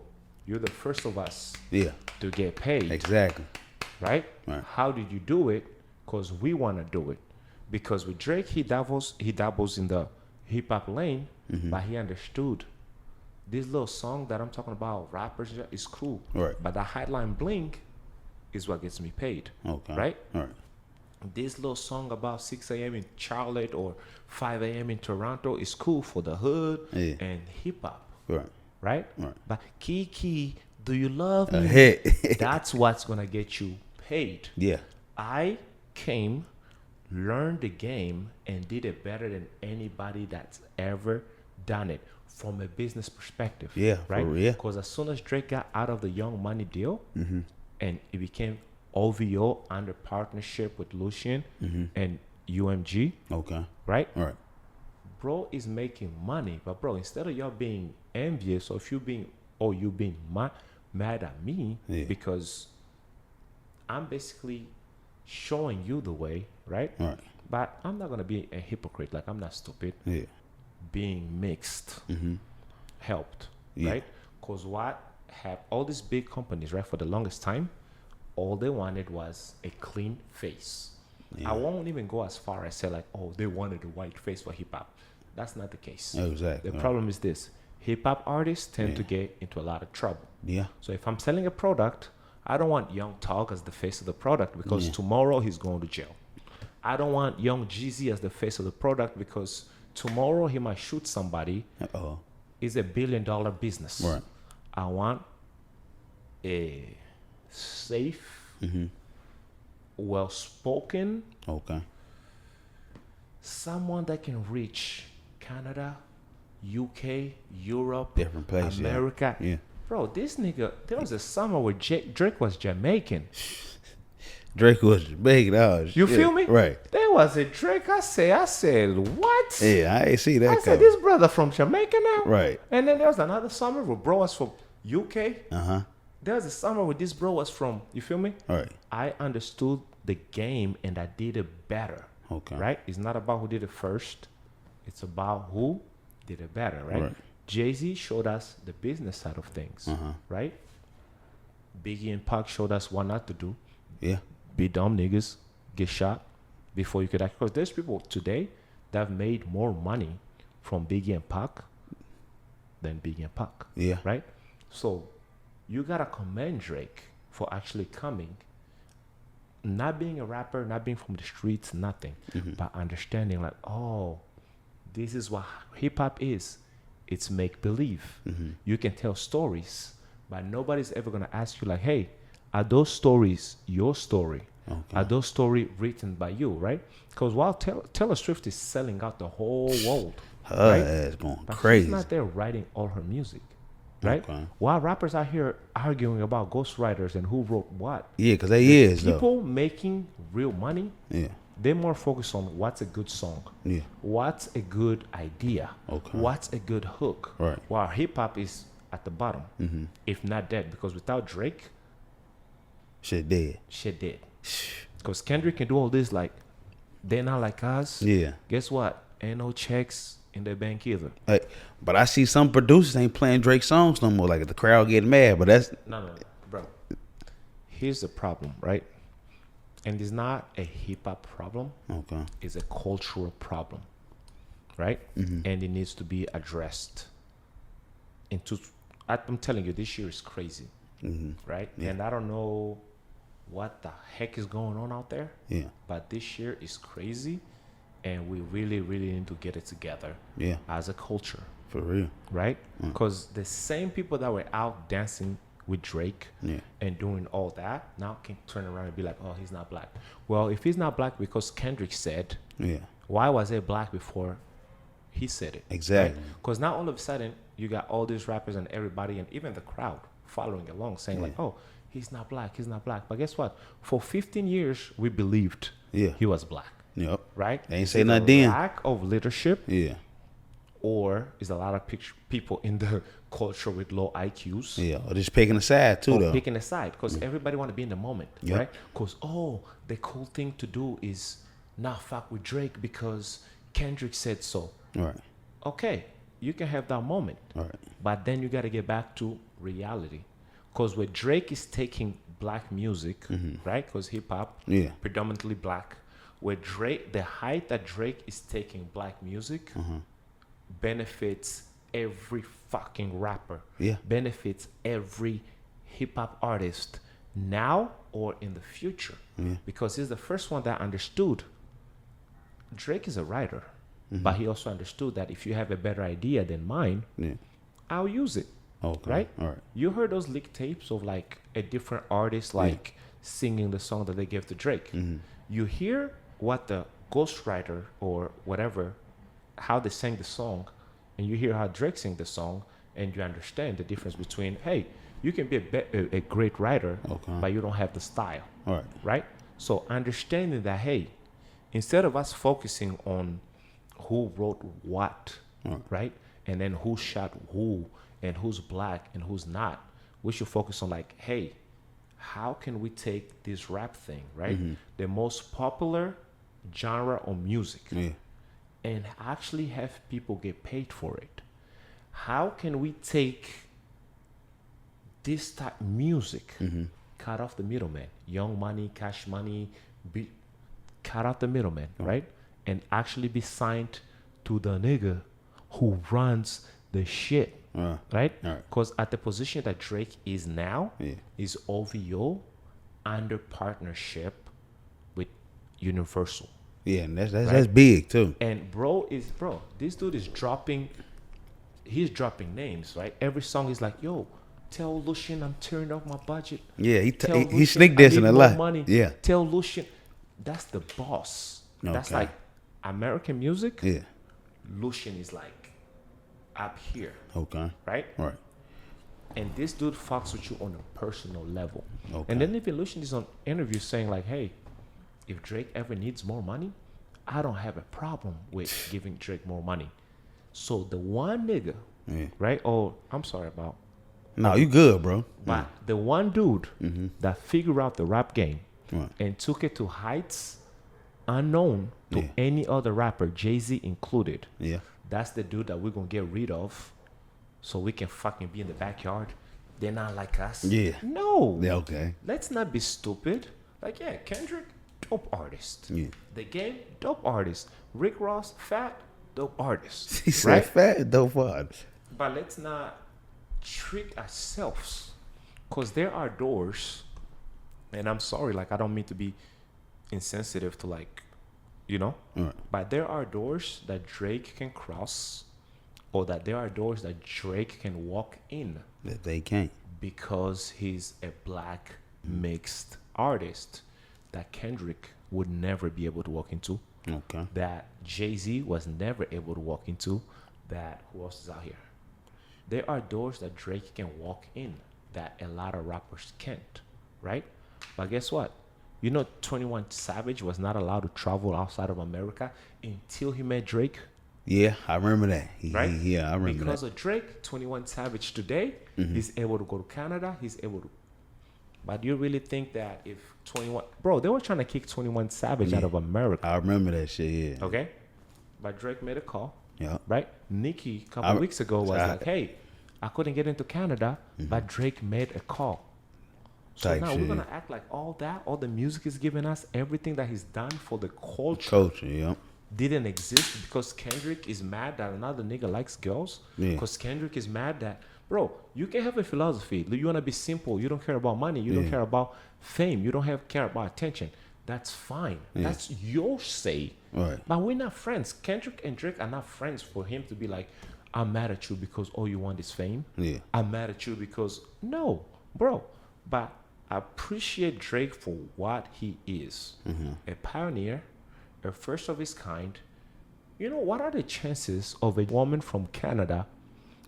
you're the first of us to get paid. Exactly. Right? Right. How did you do it? Because we want to do it. Because with Drake, he dabbles in the hip hop lane, but he understood this little song that I'm talking about, rappers, is cool. Right. But the Highline Bling is what gets me paid. Okay. Right? All right. This little song about 6 a.m. in Charlotte or 5 a.m. in Toronto is cool for the hood and hip hop. Right. Right? Right. But Kiki, do you love me? A hit. That's what's going to get you paid. Yeah. I came, learned the game, and did it better than anybody that's ever done it from a business perspective. Yeah, right. Yeah. Because as soon as Drake got out of the Young Money deal, and it became OVO under partnership with Lucian and UMG, Okay. right? All right. Bro is making money, but bro, instead of y'all being envious, or if you being mad at me because I'm basically showing you the way, right? All right. But I'm not gonna be a hypocrite. Like, I'm not stupid. Yeah. Being mixed helped, Yeah. right? Because what have all these big companies, right? For the longest time, all they wanted was a clean face. I won't even go as far as say like, oh, they wanted a white face for hip hop. That's not the case. Exactly. The problem is this: hip hop artists tend to get into a lot of trouble. Yeah. So if I'm selling a product, I don't want Young Thug as the face of the product because tomorrow he's going to jail. I don't want Young Jeezy as the face of the product because tomorrow he might shoot somebody. It's $1 billion business. Right. I want a safe, well-spoken, someone that can reach Canada, UK, Europe, different places, America. Yeah. Bro, this nigga, there was a summer where Drake was Jamaican. Drake was big dogs. You feel me? Right. There was a Drake. I said, what? Yeah, I ain't see that. I said, this brother from Jamaica now? Right. And then there was another summer where bro was from UK. Uh-huh. There was a summer where this bro was from, you feel me? Right. I understood the game and I did it better. Okay. Right? It's not about who did it first. It's about who did it better, right? Jay-Z showed us the business side of things, right? Biggie and Pac showed us what not to do. Yeah. Be dumb niggas, get shot before you could act. Because there's people today that have made more money from Biggie and Pac than Biggie and Pac. Yeah. Right? So you gotta commend Drake for actually coming, not being a rapper, not being from the streets, nothing, but understanding like, oh, this is what hip hop is. It's make believe. You can tell stories, but nobody's ever gonna ask you like, hey, are those stories your story? Are those stories written by you, right? Because while Taylor Swift is selling out the whole world, her ass going but crazy. she's not there writing all her music, right? Okay. While rappers out here arguing about ghostwriters and who wrote what. Yeah, because they is though. People making real money. Yeah. They're more focused on what's a good song. Yeah. What's a good idea. Okay. What's a good hook. Right. While hip hop is at the bottom, if not dead, because without Drake, shit dead. Because Kendrick can do all this, like, they're not like us. Yeah. Guess what? Ain't no checks in their bank either. Hey, but I see some producers ain't playing Drake songs no more. Like the crowd getting mad, but that's No, bro. Here's the problem, right? And it's not a hip hop problem. okay. It's a cultural problem, right? And it needs to be addressed. I'm telling you, this year is crazy, right? Yeah. And I don't know what the heck is going on out there. Yeah. But this year is crazy, and we really, really need to get it together. Yeah. As a culture, For real. right? Because the same people that were out dancing with Drake and doing all that now can turn around and be like, oh, he's not black. Well, if he's not black because Kendrick said, why was it black before he said it? Exactly. Because now all of a sudden you got all these rappers and everybody and even the crowd following along saying like, oh, he's not black. But guess what? For 15 years, we believed he was black. Yep. Right? They ain't say nothing then. Lack of leadership. Yeah. Or is a lot of people in the culture with low IQs. Yeah. Or just picking a side too, though. Picking a side because everybody want to be in the moment, right? Because, the cool thing to do is not fuck with Drake because Kendrick said so. Right. Okay, you can have that moment. Right. But then you got to get back to reality. Because where Drake is taking black music, right? Because hip hop, predominantly black. Where Drake, the height that Drake is taking black music benefits every fucking rapper. Yeah. Benefits every hip hop artist now or in the future. Because he's the first one that understood Drake is a writer. But he also understood that if you have a better idea than mine, I'll use it. Okay. Right? All right. You heard those leaked tapes of like a different artist like singing the song that they gave to Drake. You hear what the ghostwriter or whatever, how they sang the song and you hear how Drake sing the song, and you understand the difference between, hey, you can be a great writer, but you don't have the style, right? So understanding that, hey, instead of us focusing on who wrote what, right? And then who shot who, and who's black and who's not, we should focus on like, hey, how can we take this rap thing, right? The most popular genre of music, and actually have people get paid for it. How can we take this type of music, cut off the middleman, Young Money, Cash Money, cut out the middleman, right? And actually be signed to the nigga who runs the shit, right? Because at the position that Drake is now, is OVO under partnership with Universal. Yeah, and that's big too. And this dude is dropping names, right? Every song is like, yo, tell Lucian I'm turning off my budget. Yeah, he sneak dancing a lot. Money. Yeah. Tell Lucian, that's the boss. That's like American music. Yeah. Lucian is like up here. Okay. Right? Right. And this dude fucks with you on a personal level. Okay. And then even Lucian is on interview saying like, hey, if Drake ever needs more money, I don't have a problem with giving Drake more money. So the one nigga, right? Oh, I'm sorry about. No, you good, bro. But the one dude that figured out the rap game and took it to heights unknown to any other rapper, Jay-Z included. Yeah. That's the dude that we're going to get rid of so we can fucking be in the backyard. They're not like us. Yeah. No. Yeah, okay. Let's not be stupid. Like, yeah, Kendrick, dope artist. Yeah. The Game, dope artist. Rick Ross, fat, dope artist. He said fat, dope artist. But let's not trick ourselves, because there are doors, and I'm sorry, like, I don't mean to be insensitive to, like, you know, but there are doors that Drake can cross, or that there are doors that Drake can walk in that they can't, because he's a black mixed artist that Kendrick would never be able to walk into, that Jay-Z was never able to walk into, that who else is out here? There are doors that Drake can walk in that a lot of rappers can't, right? But guess what? You know, 21 Savage was not allowed to travel outside of America until he met Drake. Yeah, I remember that. Right? Yeah, I remember because that. Of Drake, 21 Savage today, he's able to go to Canada. He's able to. But do you really think that if 21... Bro, they were trying to kick 21 Savage out of America. I remember that shit, yeah. Okay? But Drake made a call. Yeah. Right? Nicki, a couple weeks ago, was like, hey, I couldn't get into Canada, but Drake made a call. So now we're going to act like all the music he's giving us, everything that he's done for the culture, didn't exist because Kendrick is mad that another nigga likes girls. Because Kendrick is mad that, bro, you can have a philosophy. You want to be simple. You don't care about money. You don't care about fame. You don't care about attention. That's fine. That's your say. Right. But we're not friends. Kendrick and Drake are not friends for him to be like, I'm mad at you because all you want is fame. Yeah. I'm mad at you because... No, bro. But I appreciate Drake for what he is. A pioneer, a first of his kind. You know, what are the chances of a woman from Canada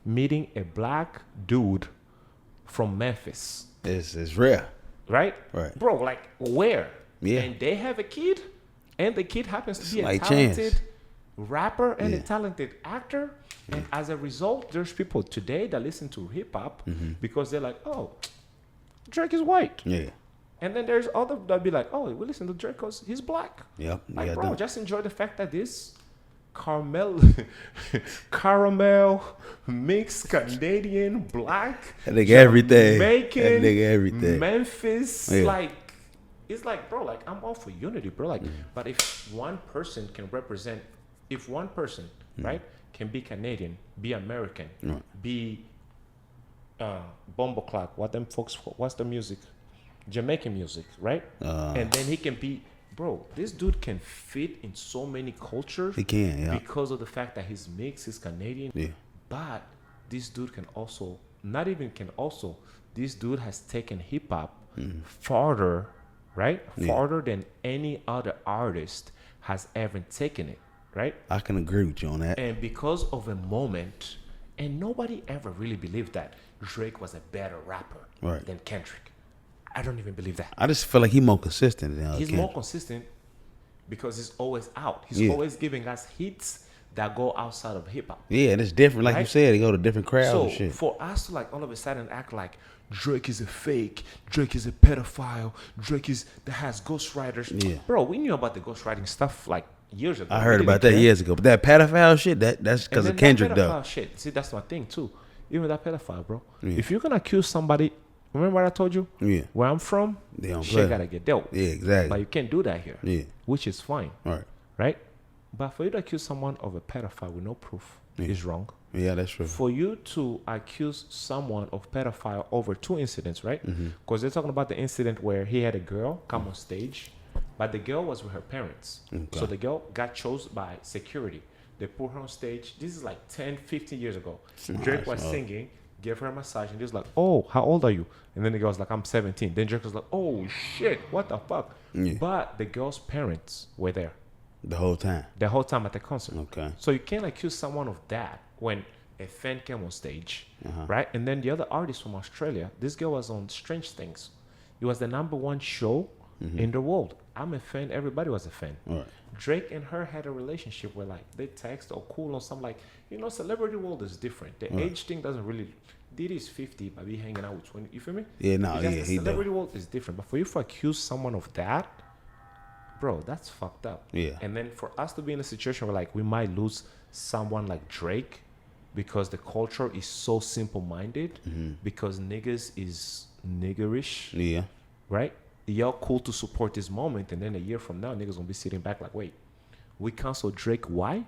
meeting a black dude from Memphis? It's rare. Right? Right. Bro, like, where? Yeah. And they have a kid, and the kid happens to be a talented rapper and a talented actor. And as a result, there's people today that listen to hip-hop because they're like, oh, Drake is white. Yeah. And then there's other that be like, oh, we listen to Drake because he's black. Yep. Like, bro, just enjoy the fact that this caramel mixed Canadian black, that nigga everything, Jamaican, that nigga everything, Memphis, like, it's like, bro, like, I'm all for unity, bro. Like, but if one person can represent, if one person, right, can be Canadian, be American, be Bumbleclap, what them folks, what's the music? Jamaican music, right? And then he can be, bro, this dude can fit in so many cultures. He can, because of the fact that he's mixed, he's Canadian. Yeah. But this dude can also, this dude has taken hip hop farther, right? Farther than any other artist has ever taken it. right? I can agree with you on that. And because of a moment, and nobody ever really believed that Drake was a better rapper than Kendrick. I don't even believe that. I just feel like he's more consistent than He's Kendrick. more consistent because he's always out. He's always giving us hits that go outside of hip hop. Yeah, and it's different. Like you said, they go to different crowds So and shit. for us to like all of a sudden act like Drake is a fake, Drake is a pedophile, Drake is that has ghostwriters. Yeah. Bro, we knew about the ghostwriting stuff like years ago. I heard about that years ago. But that pedophile shit, that's because of Kendrick, though. Shit. See, that's my thing too. Even that pedophile, bro. Yeah. If you're gonna accuse somebody, remember what I told you? Yeah. Where I'm from, shit gotta get dealt. Yeah, exactly. But you can't do that here. Yeah. Which is fine. Right. Right? But for you to accuse someone of a pedophile with no proof is wrong. Yeah, that's true. For you to accuse someone of pedophile over 2 incidents, right? Because they're talking about the incident where he had a girl come on stage, but the girl was with her parents. Okay. So the girl got chosen by security. They put her on stage. This is like 10, 15 years ago. Drake was singing, gave her a massage, and he was like, oh, how old are you? And then the girl was like, I'm 17. Then Drake was like, oh, shit, what the fuck? Yeah. But the girl's parents were there. The whole time? The whole time at the concert. Okay. So you can't accuse someone of that when a fan came on stage, right? And then the other artist from Australia, this girl was on Strange Things. It was the #1 show in the world. I'm a fan. Everybody was a fan. Right. Drake and her had a relationship where like they text or cool on some like, celebrity world is different. The age thing doesn't really. Diddy's 50, but we hanging out with 20. You feel me? Yeah, no, because yeah, the celebrity world is different. But for you to accuse someone of that, bro, that's fucked up. Yeah. And then for us to be in a situation where like we might lose someone like Drake because the culture is so simple-minded because niggas is niggerish. Yeah. Right? Y'all cool to support this moment, and then a year from now, niggas gonna be sitting back like, wait, we cancel Drake, why?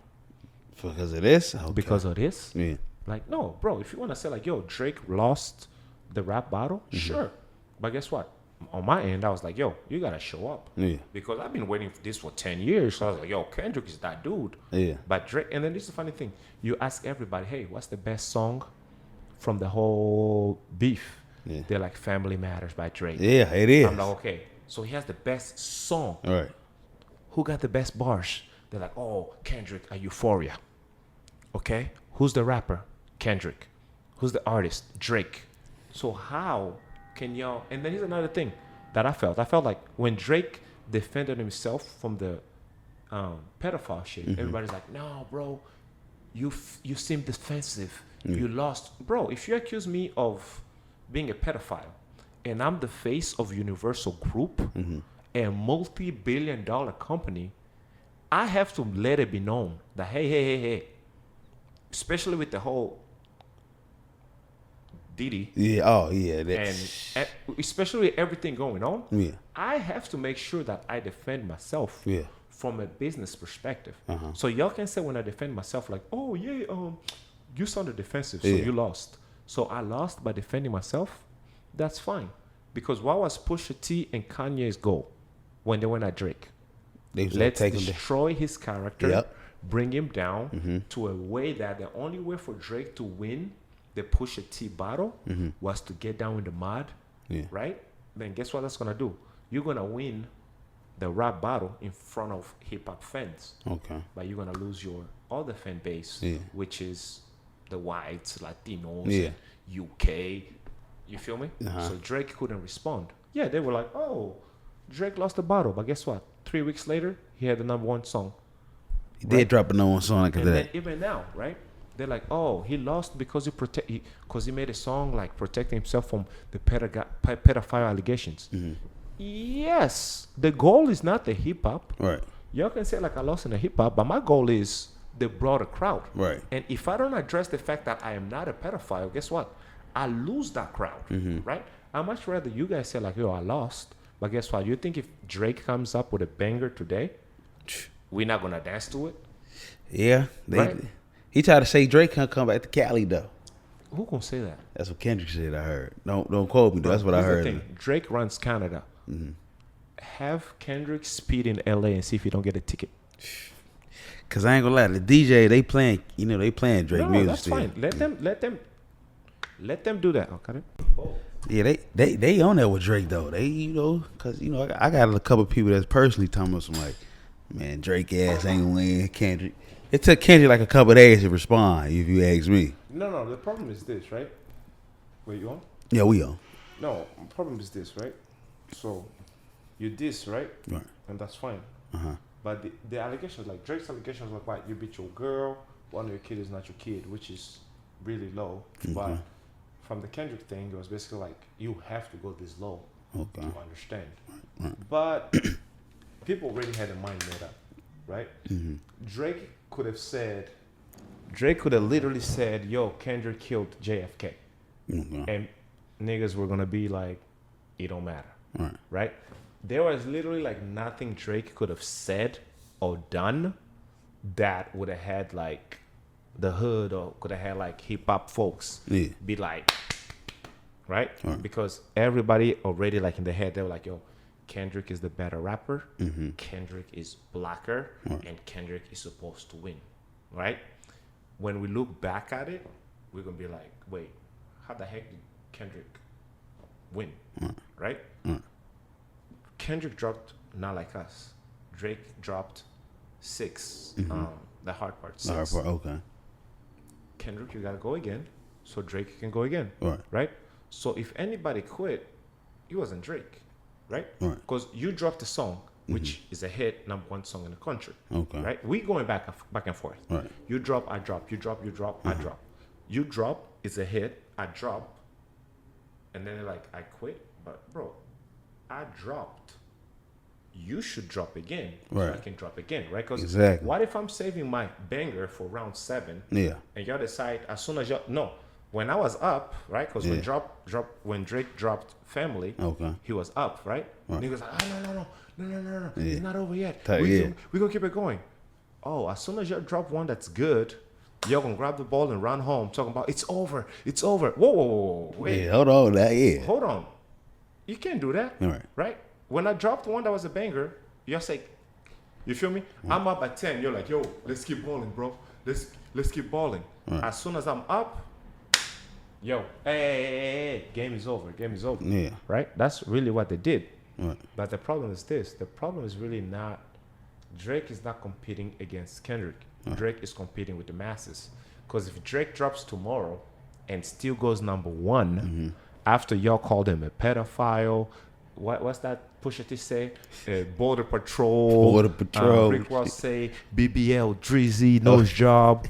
Because of this? Okay. Because of this? Yeah. Like, no, bro, if you want to say like, yo, Drake lost the rap battle, sure. But guess what? On my end, I was like, yo, you got to show up. Yeah. Because I've been waiting for this for 10 years. So I was like, yo, Kendrick is that dude. Yeah. But Drake, and then this is the funny thing. You ask everybody, hey, what's the best song from the whole beef? Yeah. They're like Family Matters by Drake. Yeah, it is. I'm like, okay. So he has the best song. All right. Who got the best bars? They're like, oh, Kendrick, a Euphoria. Okay. Who's the rapper? Kendrick. Who's the artist? Drake. So how can y'all? And then here's another thing that I felt. I felt like when Drake defended himself from the pedophile shit, everybody's like, no, bro, you seem defensive. You lost. Bro, if you accuse me of being a pedophile and I'm the face of Universal Group, a multi-billion-dollar company, I have to let it be known that, hey, especially with the whole Diddy. Yeah, oh, yeah. And especially with everything going on, yeah. I have to make sure that I defend myself from a business perspective. So y'all can say when I defend myself, like, oh, yeah, you sounded defensive, so you lost. So I lost by defending myself. That's fine. Because what was Pusha T and Kanye's goal when they went at Drake? Let's destroy his character, bring him down to a way that the only way for Drake to win the Pusha T battle was to get down in the mud, right? Then guess what that's going to do? You're going to win the rap battle in front of hip-hop fans. Okay. But you're going to lose your other fan base, which is the whites, Latinos, UK. You feel me? So Drake couldn't respond. Yeah, they were like, oh, Drake lost the battle. But guess what? 3 weeks later, he had the #1 song. He did drop a #1 song like that. Then even now, right? They're like, oh, he lost because he made a song like protecting himself from the pedophile allegations. Yes, the goal is not the hip hop. Right. Y'all can say like I lost in the hip hop, but my goal is the broader crowd. Right. And if I don't address the fact that I am not a pedophile, guess what? I lose that crowd. Right. I much rather you guys say like, yo, I lost, but guess what? You think if Drake comes up with a banger today, we're not gonna dance to it? Yeah. Right? He tried to say Drake can't come back to Cali though. Who gonna say that? That's what Kendrick said. I heard. Don't quote me. That's what I heard. The thing. Drake runs Canada. Have Kendrick speed in LA and see if you don't get a ticket. Cause I ain't gonna lie, the DJ they playing Drake music. That's still. fine. Let them do that. Okay. Yeah, they on there with Drake though. They cause I got a couple of people that's personally talking about some like, Man, Drake ass ain't win. Kendrick. It took Kendrick like a couple of days to respond, if you ask me. No. The problem is this, right? Wait, you on? Yeah, we on. No, the problem is this, right? So, you diss, right? Right. And that's fine. Uh-huh. But the allegations, like Drake's allegations, like, what, you beat your girl, one of your kids is not your kid, which is really low. But from the Kendrick thing, it was basically like, you have to go this low to understand. Right. But people already had a mind made up, right? Drake could have literally said, yo, Kendrick killed JFK. And niggas were gonna be like, it don't matter. Right? There was literally like nothing Drake could have said or done that would have had like the hood or could have had like hip hop folks be like, right? Because everybody already like in their head, they were like, yo, Kendrick is the better rapper, Kendrick is blacker, and Kendrick is supposed to win, right? When we look back at it, we're gonna be like, wait, how the heck did Kendrick win, right? Kendrick dropped Not Like Us. Drake dropped 6, the hard part 6. The hard part, okay. Kendrick, you gotta go again, so Drake can go again, right? So if anybody quit, it wasn't Drake, right? Because you dropped a song which is a hit, #1 song in the country, right? We going back and forth. You drop, I drop. You drop, I drop. You drop, it's a hit. I drop, and then they're like, I quit, but bro, I dropped. You should drop again, so I can drop again, right? Because what if I'm saving my banger for round 7? And y'all decide as soon as y'all when I was up, right? Because when Drake dropped Family, he was up, right? And he was like, oh, no, it's not over yet. We're gonna keep it going. Oh, as soon as you drop one that's good, you're gonna grab the ball and run home, talking about it's over. Whoa, wait. Yeah, hold on, hold on. You can't do that, right? When I dropped one that was a banger, you're like, you feel me? I'm up at 10. You're like, yo, let's keep balling, bro. Let's keep balling. As soon as I'm up, yo, hey, game is over. Yeah. Right? That's really what they did. But the problem is this. The problem is really not, Drake is not competing against Kendrick. Drake is competing with the masses. Because if Drake drops tomorrow and still goes #1, after y'all called him a pedophile, what's that Pusha T say? Border Patrol. Rick Ross say BBL, Drizzy, nose job.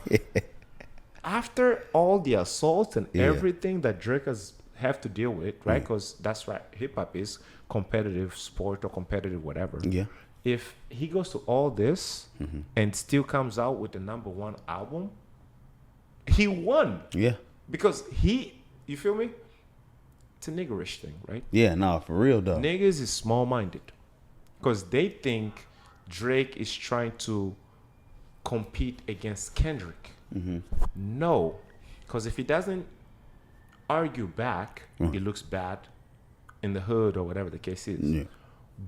After all the assaults and everything that Drake has have to deal with, right? Because that's right, hip hop is competitive sport or competitive whatever. If he goes to all this and still comes out with the #1 album, he won. Because you feel me? It's a niggerish thing, right? For real though. Niggas is small-minded because they think Drake is trying to compete against Kendrick. No, because if he doesn't argue back, it looks bad in the hood or whatever the case is.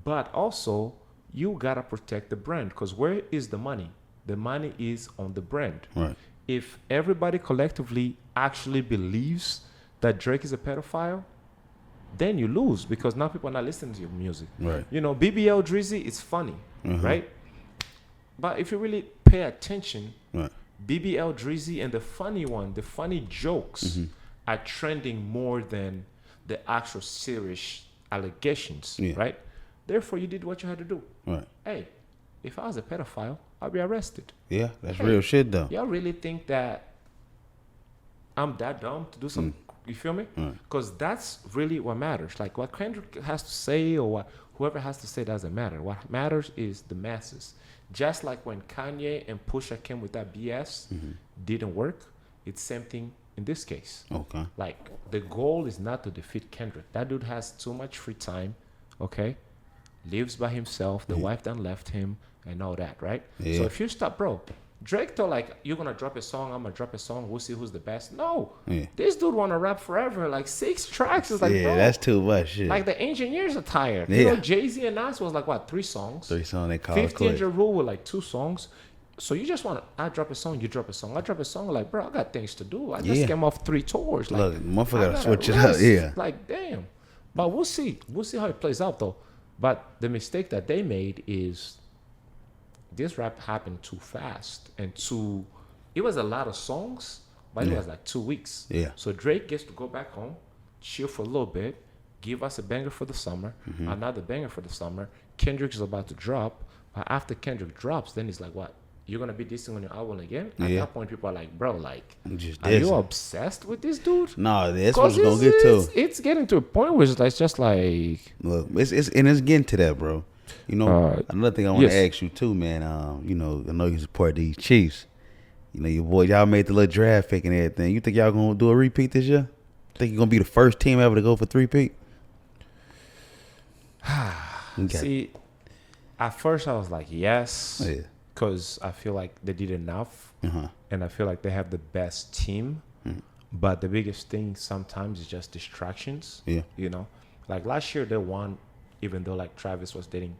But also, you gotta protect the brand because where is the money? The money is on the brand. If everybody collectively actually believes that Drake is a pedophile, then you lose because now people are not listening to your music. You know, BBL Drizzy is funny, right? But if you really pay attention, BBL Drizzy and the funny jokes are trending more than the actual serious allegations, right? Therefore, you did what you had to do. Hey, if I was a pedophile, I'd be arrested. That's real shit though. Y'all really think that I'm that dumb to do something? You feel me? Because that's really what matters. Like what Kendrick has to say or what whoever has to say doesn't matter. What matters is the masses. Just like when Kanye and Pusha came with that BS, didn't work. It's same thing in this case. Like the goal is not to defeat Kendrick. That dude has too much free time. Lives by himself. The wife done left him and all that, right? So if you stop, bro. Drake thought like you're gonna drop a song, I'm gonna drop a song, we'll see who's the best. No, this dude wanna rap forever, like 6 tracks is like bro, that's too much shit. Like the engineers are tired. You know, Jay-Z and Nas was like what 3 songs? 3 songs they call 50 and Ja Rule were like 2 songs. So you just wanna I drop a song, you drop a song, I drop a song. Like bro, I got things to do. I just came off 3 tours. Like, look, motherfucker gotta switch it up. Like damn, but we'll see how it plays out though. But the mistake that they made is this rap happened too fast and too. It was a lot of songs, but it was like 2 weeks. Yeah. So Drake gets to go back home, chill for a little bit, give us a banger for the summer, another banger for the summer. Kendrick is about to drop, but after Kendrick drops, then it's like, what? You're gonna be dissing on your album again? At that point, people are like, bro, like, are you obsessed with this dude? No, that's what it's gonna get to. It's getting to a point where it's just like, look, it's getting to that, bro. You know, another thing I want to ask you too, man. You know, I know you support these Chiefs. You know, your boy, y'all made the little draft pick and everything. You think y'all gonna do a repeat this year? Think you're gonna be the first team ever to go for 3-peat? See, at first I was like, yes, because I feel like they did enough, and I feel like they have the best team. But the biggest thing sometimes is just distractions. Yeah, you know, like last year they won, even though like Travis was dating.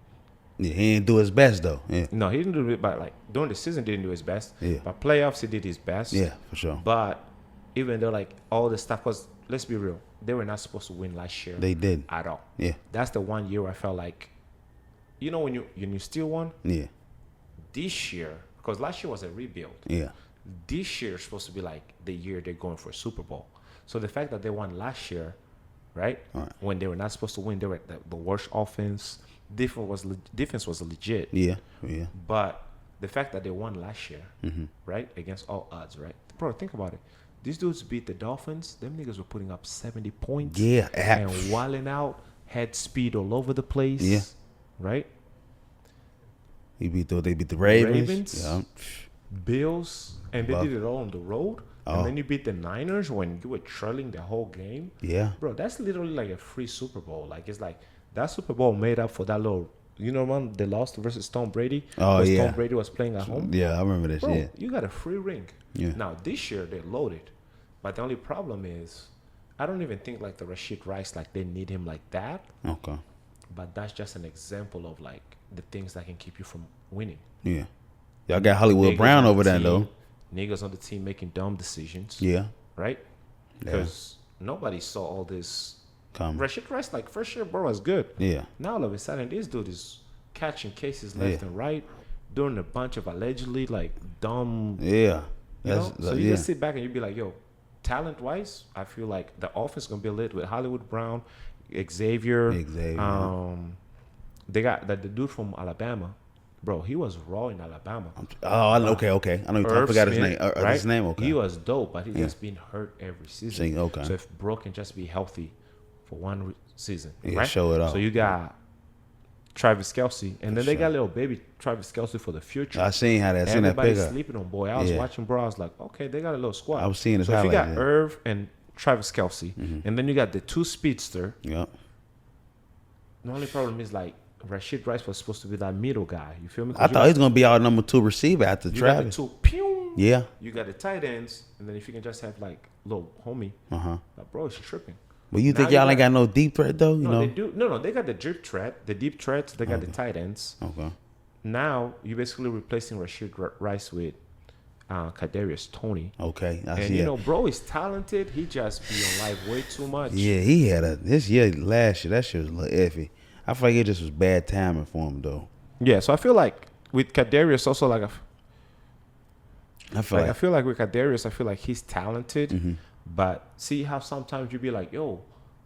Yeah, he didn't do his best though. Yeah. No, he didn't do it. But like during the season, he didn't do his best. Yeah. But playoffs, he did his best. Yeah, for sure. But even though like all the stuff, because let's be real, they were not supposed to win last year. They did at all. Yeah, that's the 1 year where I felt like, you know, when you still won. Yeah. This year, because last year was a rebuild. Yeah. This year is supposed to be like the year they're going for a Super Bowl. So the fact that they won last year, right? When they were not supposed to win, they were the worst offense. Defense was legit. Yeah, yeah. But the fact that they won last year, right, against all odds, right, bro, think about it. These dudes beat the Dolphins. Them niggas were putting up 70 points. Yeah, and wilding out, had speed all over the place. Yeah, right. They beat the Ravens. Yeah. Bills, and they did it all on the road. And then you beat the Niners when you were trailing the whole game. Yeah, bro, that's literally like a free Super Bowl. Like it's like. That Super Bowl made up for that little, you know, man, they lost versus Tom Brady. Oh, yeah. Tom Brady was playing at home. Yeah, I remember that. Bro, you got a free ring. Yeah. Now, this year, they're loaded. But the only problem is, I don't even think, like, the Rashid Rice, like, they need him like that. Okay. But that's just an example of, like, the things that can keep you from winning. Yeah. Y'all got Hollywood Brown over there, though. Niggas on the team making dumb decisions. Yeah. Right? Because nobody saw all this. Rashid Rice, like, first year, bro, was good. Yeah. Now, all of a sudden, this dude is catching cases left and right, doing a bunch of allegedly, like, dumb. Yeah. You know? So you just sit back and you be like, yo, talent-wise, I feel like the offense is going to be lit with Hollywood Brown, Xavier. They got the dude from Alabama. Bro, he was raw in Alabama. Okay. I know you forgot his name. Right? His name, okay. He was dope, but he's just been hurt every season. Okay. So if bro can just be healthy for one season, right? Show it off. So you got Travis Kelce, and then they got little baby Travis Kelce for the future. I seen how that. Everybody's sleeping on boy. I was watching, bro. I was like, okay, they got a little squad. I was seeing this. So if you got Irv and Travis Kelce, and then you got the two speedster. Yep. The only problem is like Rashid Rice was supposed to be that middle guy. You feel me? I thought he was gonna be our number 2 receiver after Travis. You got the 2, pew. Yeah. You got the tight ends, and then if you can just have like little homie, like, bro, she's tripping. But you think y'all ain't got no deep threat though? They do. No, they got the deep threat. The deep threats. They got the tight ends. Okay. Now you're basically replacing Rashid Rice with Kadarius Toney. Okay. And you know, bro is talented. He just be on live way too much. Yeah, he had this year last year. That shit was a little iffy. I feel like it just was bad timing for him though. Yeah. So I feel like with Kadarius also like I feel like with Kadarius, I feel like he's talented. But see how sometimes you be like, yo,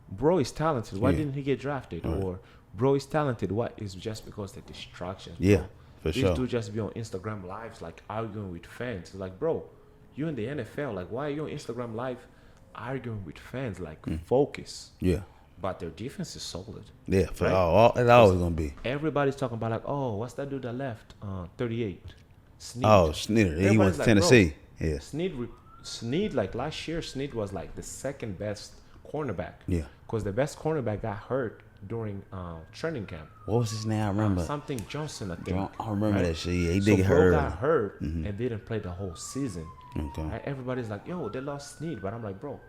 bro is talented. Why didn't he get drafted? Right. Or bro is talented. What is just because the distractions? Bro. Yeah, for sure. These dudes just be on Instagram lives like arguing with fans. It's like, bro, you in the NFL. Like, why are you on Instagram live arguing with fans? Like, focus. Yeah. But their defense is solid. Yeah, for it's always gonna be. Everybody's talking about like, oh, what's that dude that left? 38. Snead. Oh, Snead. He went to Tennessee. Bro, yeah. Snead, like last year, Snead was like the second best cornerback. Yeah. Because the best cornerback got hurt during training camp. What was his name? I remember. Something Johnson, I think. I remember that shit. Yeah, he did get hurt. So got hurt and didn't play the whole season. Okay. Right? Everybody's like, yo, they lost Snead. But I'm like, bro,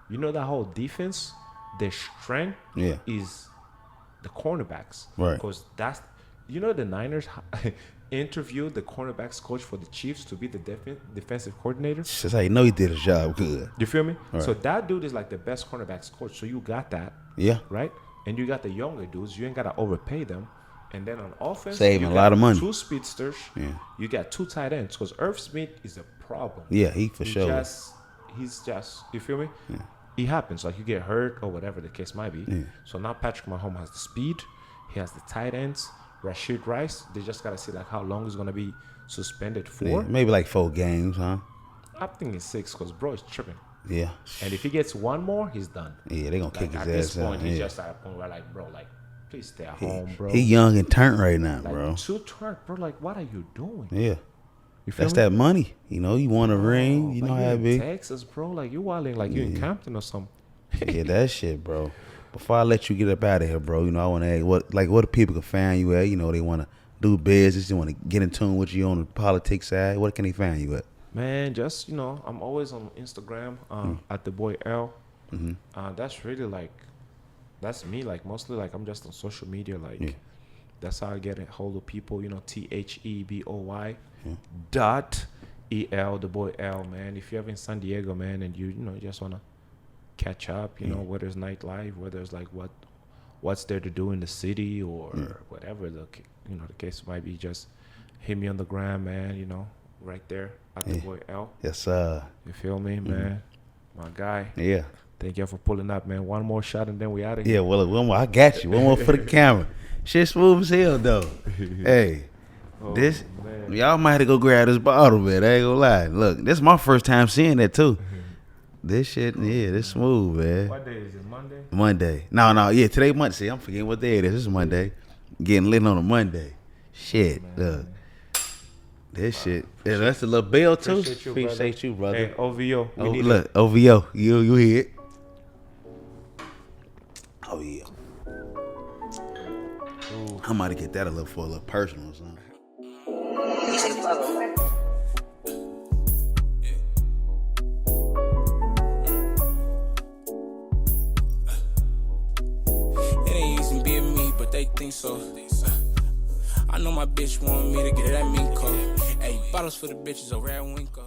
you know that whole defense, their strength is the cornerbacks. Right. Because that's, you know, the Niners interviewed the cornerbacks coach for the Chiefs to be the defensive coordinator. That's how you know he did his job good. You feel me? Right. So that dude is like the best cornerbacks coach. So you got that. Yeah. Right? And you got the younger dudes. You ain't got to overpay them. And then on offense, saving you a lot of money. 2 speedsters. Yeah. You got 2 tight ends because Irv Smith is a problem. Yeah, he for sure. He's just, you feel me? Yeah. It happens. Like, you get hurt or whatever the case might be. Yeah. So now Patrick Mahomes has the speed. He has the tight ends. Rashid Rice, they just got to see, like, how long he's going to be suspended for. Yeah, maybe like 4 games, huh? I think it's 6 because, bro, is tripping. Yeah. And if he gets 1 more, he's done. Yeah, they're going to kick his ass out. At this point, he's just at a point where, like, bro, like, please stay at home, bro. He young and turnt right now, like, bro. Too turnt, bro. Like, what are you doing? Yeah. You feel That's me? that money. You know, you want a ring. You like know how it in be. Texas, bro. Like, you wilding like you in Compton or something. Yeah, that shit, bro. Before I let you get up out of here, bro, you know, I want to ask what do people can find you at? You know, they want to do business. They want to get in tune with you on the politics side. What can they find you at? Man, just, you know, I'm always on Instagram at the boy L. That's really like, that's me. Like, mostly like I'm just on social media. Like, that's how I get a hold of people. You know, THEBOY .EL, the boy L, man. If you're ever in San Diego, man, and you know, you just wanna catch up, you know, whether it's nightlife, whether it's like what's there to do in the city or whatever the case might be, just hit me on the gram, man. You know, right there at the boy L. Yes, sir. You feel me, man? My guy. Yeah. Thank you for pulling up, man. One more shot and then we out of here. Yeah, well, one more. I got you. One more for the camera. Shit smooth as hell, though. Hey, man. Y'all might have to go grab this bottle, man. I ain't gonna lie. Look, this is my first time seeing that, too. This shit, this smooth, man. What day is it? Monday? Monday. No, yeah, today Monday. See, I'm forgetting what day it is. This is Monday. Getting lit on a Monday. Shit, look. This shit. Yeah, that's a little bell, too. Appreciate you, brother. Hey, OVO. Look, OVO. You hear it. Oh, yeah. Ooh. I might get that a little personal or something. It ain't easy being me, but they think so. I know my bitch want me to get it at Minko. Hey, bottles for the bitches over at Winko.